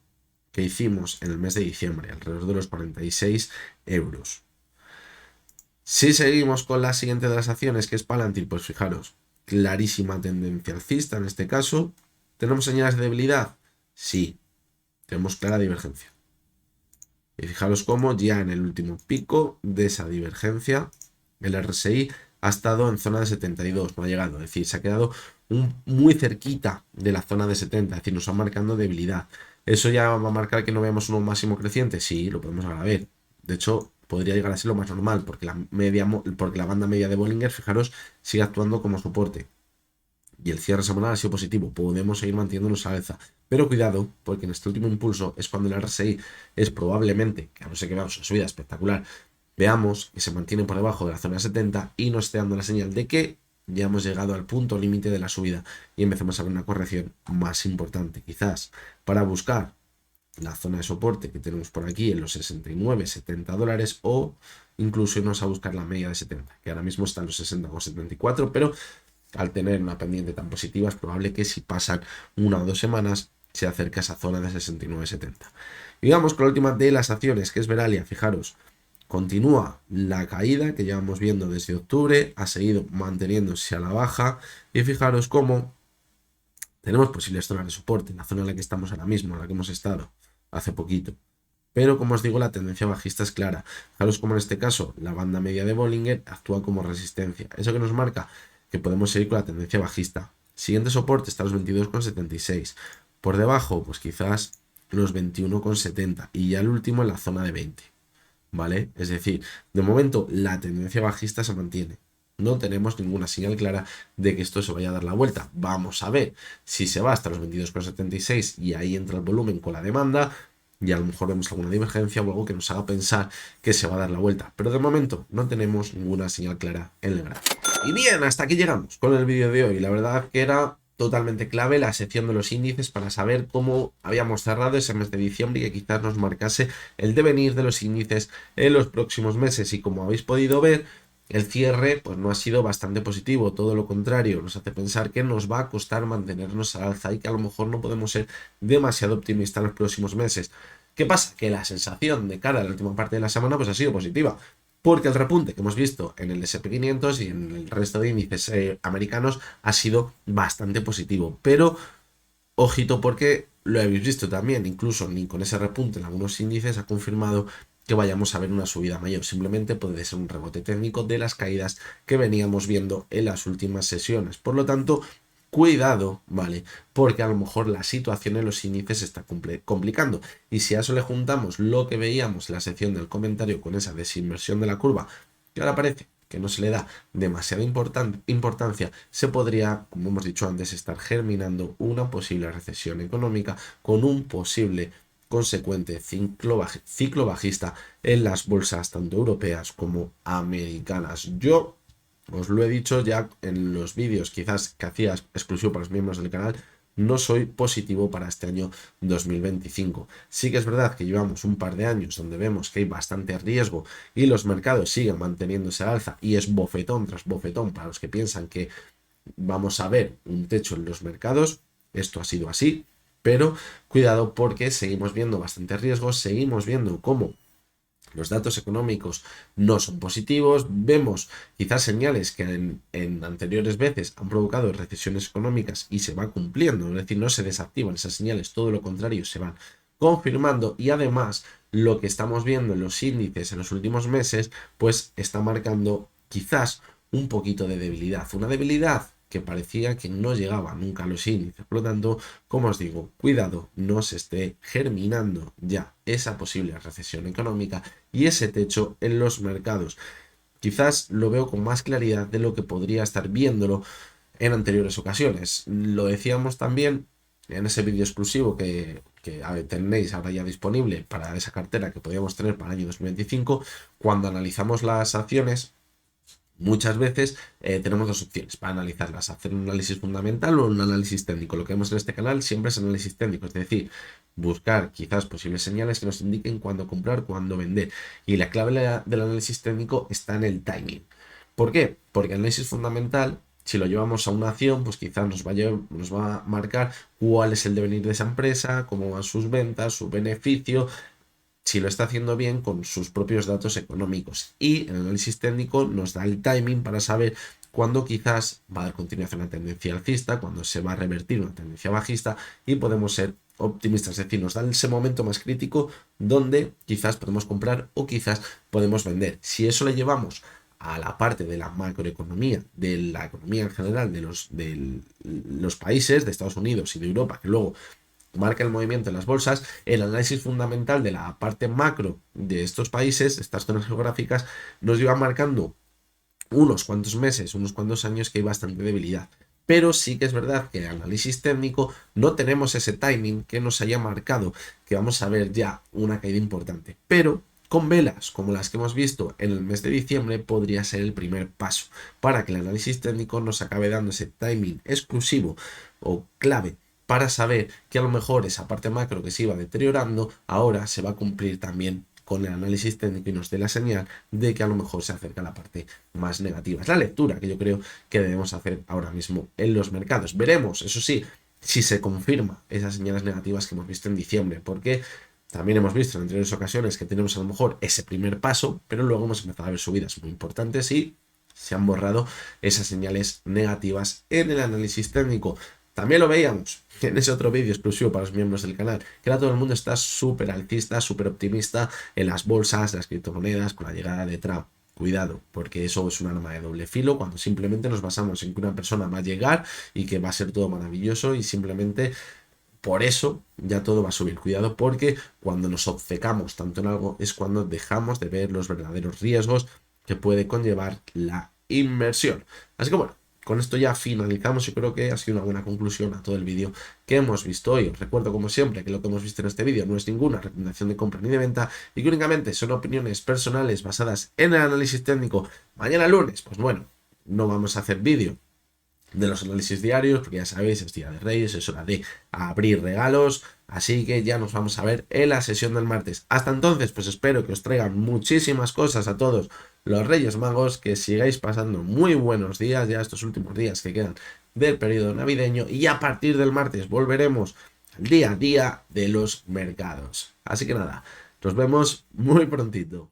[SPEAKER 1] que hicimos en el mes de diciembre, alrededor de los 46 euros. Si seguimos con la siguiente de las acciones, que es Palantir, pues fijaros, clarísima tendencia alcista en este caso. ¿Tenemos señales de debilidad? Sí, tenemos clara divergencia. Y fijaros cómo ya en el último pico de esa divergencia, el RSI ha estado en zona de 72, no ha llegado, es decir, se ha quedado muy cerquita de la zona de 70, es decir, nos está marcando debilidad. ¿Eso ya va a marcar que no veamos un máximo creciente? Sí, lo podemos ahora ver. De hecho, podría llegar a ser lo más normal, porque la banda media de Bollinger, fijaros, sigue actuando como soporte. Y el cierre semanal ha sido positivo, podemos seguir manteniéndonos a alza. Pero cuidado, porque en este último impulso es cuando el RSI es probablemente, que a no ser que veamos una subida espectacular, veamos que se mantiene por debajo de la zona 70 y nos esté dando la señal de que ya hemos llegado al punto límite de la subida y empecemos a ver una corrección más importante, quizás para buscar la zona de soporte que tenemos por aquí en los 69-70 dólares, o incluso irnos a buscar la media de 70, que ahora mismo está en los 60,74, pero al tener una pendiente tan positiva es probable que si pasan 1 o 2 semanas se acerque a esa zona de 69,70. Y vamos con la última de las acciones, que es Verallia. Fijaros, continúa la caída que llevamos viendo desde octubre, ha seguido manteniéndose a la baja, y fijaros cómo tenemos posibles zonas de soporte, la zona en la que estamos ahora mismo, en la que hemos estado hace poquito. Pero como os digo, la tendencia bajista es clara. Fijaros como en este caso la banda media de Bollinger actúa como resistencia. Eso que nos marca que podemos seguir con la tendencia bajista. Siguiente soporte está los 22,76. Por debajo, pues quizás los 21,70. Y ya el último en la zona de 20. ¿Vale? Es decir, de momento la tendencia bajista se mantiene. No tenemos ninguna señal clara de que esto se vaya a dar la vuelta. Vamos a ver si se va hasta los 22,76 y ahí entra el volumen con la demanda, y a lo mejor vemos alguna divergencia o algo que nos haga pensar que se va a dar la vuelta. Pero de momento no tenemos ninguna señal clara en el gráfico. Y bien, hasta aquí llegamos con el vídeo de hoy. La verdad que era totalmente clave la sección de los índices para saber cómo habíamos cerrado ese mes de diciembre y que quizás nos marcase el devenir de los índices en los próximos meses. Y como habéis podido ver, el cierre pues no ha sido bastante positivo, todo lo contrario, nos hace pensar que nos va a costar mantenernos al alza y que a lo mejor no podemos ser demasiado optimistas en los próximos meses. ¿Qué pasa? Que la sensación de cara a la última parte de la semana pues ha sido positiva, porque el repunte que hemos visto en el S&P 500 y en el resto de índices americanos ha sido bastante positivo, pero ojito porque lo habéis visto también, incluso ni con ese repunte en algunos índices ha confirmado que vayamos a ver una subida mayor. Simplemente puede ser un rebote técnico de las caídas que veníamos viendo en las últimas sesiones. Por lo tanto, cuidado, ¿vale? Porque a lo mejor la situación en los índices se está complicando. Y si a eso le juntamos lo que veíamos en la sección del comentario con esa desinversión de la curva, que ahora parece que no se le da demasiada importancia, se podría, como hemos dicho antes, estar germinando una posible recesión económica con un posible consecuente ciclo bajista en las bolsas tanto europeas como americanas. Yo os lo he dicho ya en los vídeos quizás que hacía exclusivo para los miembros del canal, no soy positivo para este año 2025. Sí que es verdad que llevamos un par de años donde vemos que hay bastante riesgo y los mercados siguen manteniéndose al alza y es bofetón tras bofetón para los que piensan que vamos a ver un techo en los mercados. Esto ha sido así, pero cuidado porque seguimos viendo bastante riesgos, seguimos viendo cómo los datos económicos no son positivos, vemos quizás señales que en anteriores veces han provocado recesiones económicas y se va cumpliendo, es decir, no se desactivan esas señales, todo lo contrario, se van confirmando, y además lo que estamos viendo en los índices en los últimos meses pues está marcando quizás un poquito de debilidad, una debilidad que parecía que no llegaba nunca a los índices. Por lo tanto, como os digo, cuidado, no se esté germinando ya esa posible recesión económica y ese techo en los mercados. Quizás lo veo con más claridad de lo que podría estar viéndolo en anteriores ocasiones. Lo decíamos también en ese vídeo exclusivo que tenéis ahora ya disponible para esa cartera que podríamos tener para el año 2025, cuando analizamos las acciones. Muchas veces tenemos dos opciones para analizarlas: hacer un análisis fundamental o un análisis técnico. Lo que vemos en este canal siempre es análisis técnico, es decir, buscar quizás posibles señales que nos indiquen cuándo comprar, cuándo vender. Y la clave del análisis técnico está en el timing. ¿Por qué? Porque el análisis fundamental, si lo llevamos a una acción, pues quizás nos va a marcar cuál es el devenir de esa empresa, cómo van sus ventas, su beneficio, si lo está haciendo bien con sus propios datos económicos. Y el análisis técnico nos da el timing para saber cuándo quizás va a dar continuación a una tendencia alcista, cuándo se va a revertir una tendencia bajista, y podemos ser optimistas, es decir, nos da ese momento más crítico donde quizás podemos comprar o quizás podemos vender. Si eso le llevamos a la parte de la macroeconomía, de la economía en general de los países de Estados Unidos y de Europa, que luego marca el movimiento en las bolsas, el análisis fundamental de la parte macro de estos países, estas zonas geográficas, nos lleva marcando unos cuantos meses, unos cuantos años que hay bastante debilidad. Pero sí que es verdad que en el análisis técnico no tenemos ese timing que nos haya marcado que vamos a ver ya una caída importante. Pero con velas como las que hemos visto en el mes de diciembre podría ser el primer paso para que el análisis técnico nos acabe dando ese timing exclusivo o clave para saber que a lo mejor esa parte macro que se iba deteriorando ahora se va a cumplir también con el análisis técnico y nos dé la señal de que a lo mejor se acerca la parte más negativa. Es la lectura que yo creo que debemos hacer ahora mismo en los mercados. Veremos, eso sí, si se confirma esas señales negativas que hemos visto en diciembre, porque también hemos visto en anteriores ocasiones que tenemos a lo mejor ese primer paso, pero luego hemos empezado a ver subidas muy importantes y se han borrado esas señales negativas en el análisis técnico. También lo veíamos en ese otro vídeo exclusivo para los miembros del canal, que ahora todo el mundo está súper alcista, súper optimista en las bolsas, las criptomonedas, con la llegada de Trump. Cuidado, porque eso es un arma de doble filo cuando simplemente nos basamos en que una persona va a llegar y que va a ser todo maravilloso y simplemente por eso ya todo va a subir. Cuidado porque cuando nos obcecamos tanto en algo es cuando dejamos de ver los verdaderos riesgos que puede conllevar la inversión. Así que bueno, con esto ya finalizamos y creo que ha sido una buena conclusión a todo el vídeo que hemos visto hoy. Os recuerdo como siempre que lo que hemos visto en este vídeo no es ninguna recomendación de compra ni de venta y que únicamente son opiniones personales basadas en el análisis técnico. Mañana lunes, pues bueno, no vamos a hacer vídeo de los análisis diarios, porque ya sabéis, es día de Reyes, es hora de abrir regalos, así que ya nos vamos a ver en la sesión del martes. Hasta entonces, pues espero que os traigan muchísimas cosas a todos los Reyes Magos, que sigáis pasando muy buenos días, ya estos últimos días que quedan del periodo navideño, y a partir del martes volveremos al día a día de los mercados. Así que nada, nos vemos muy prontito.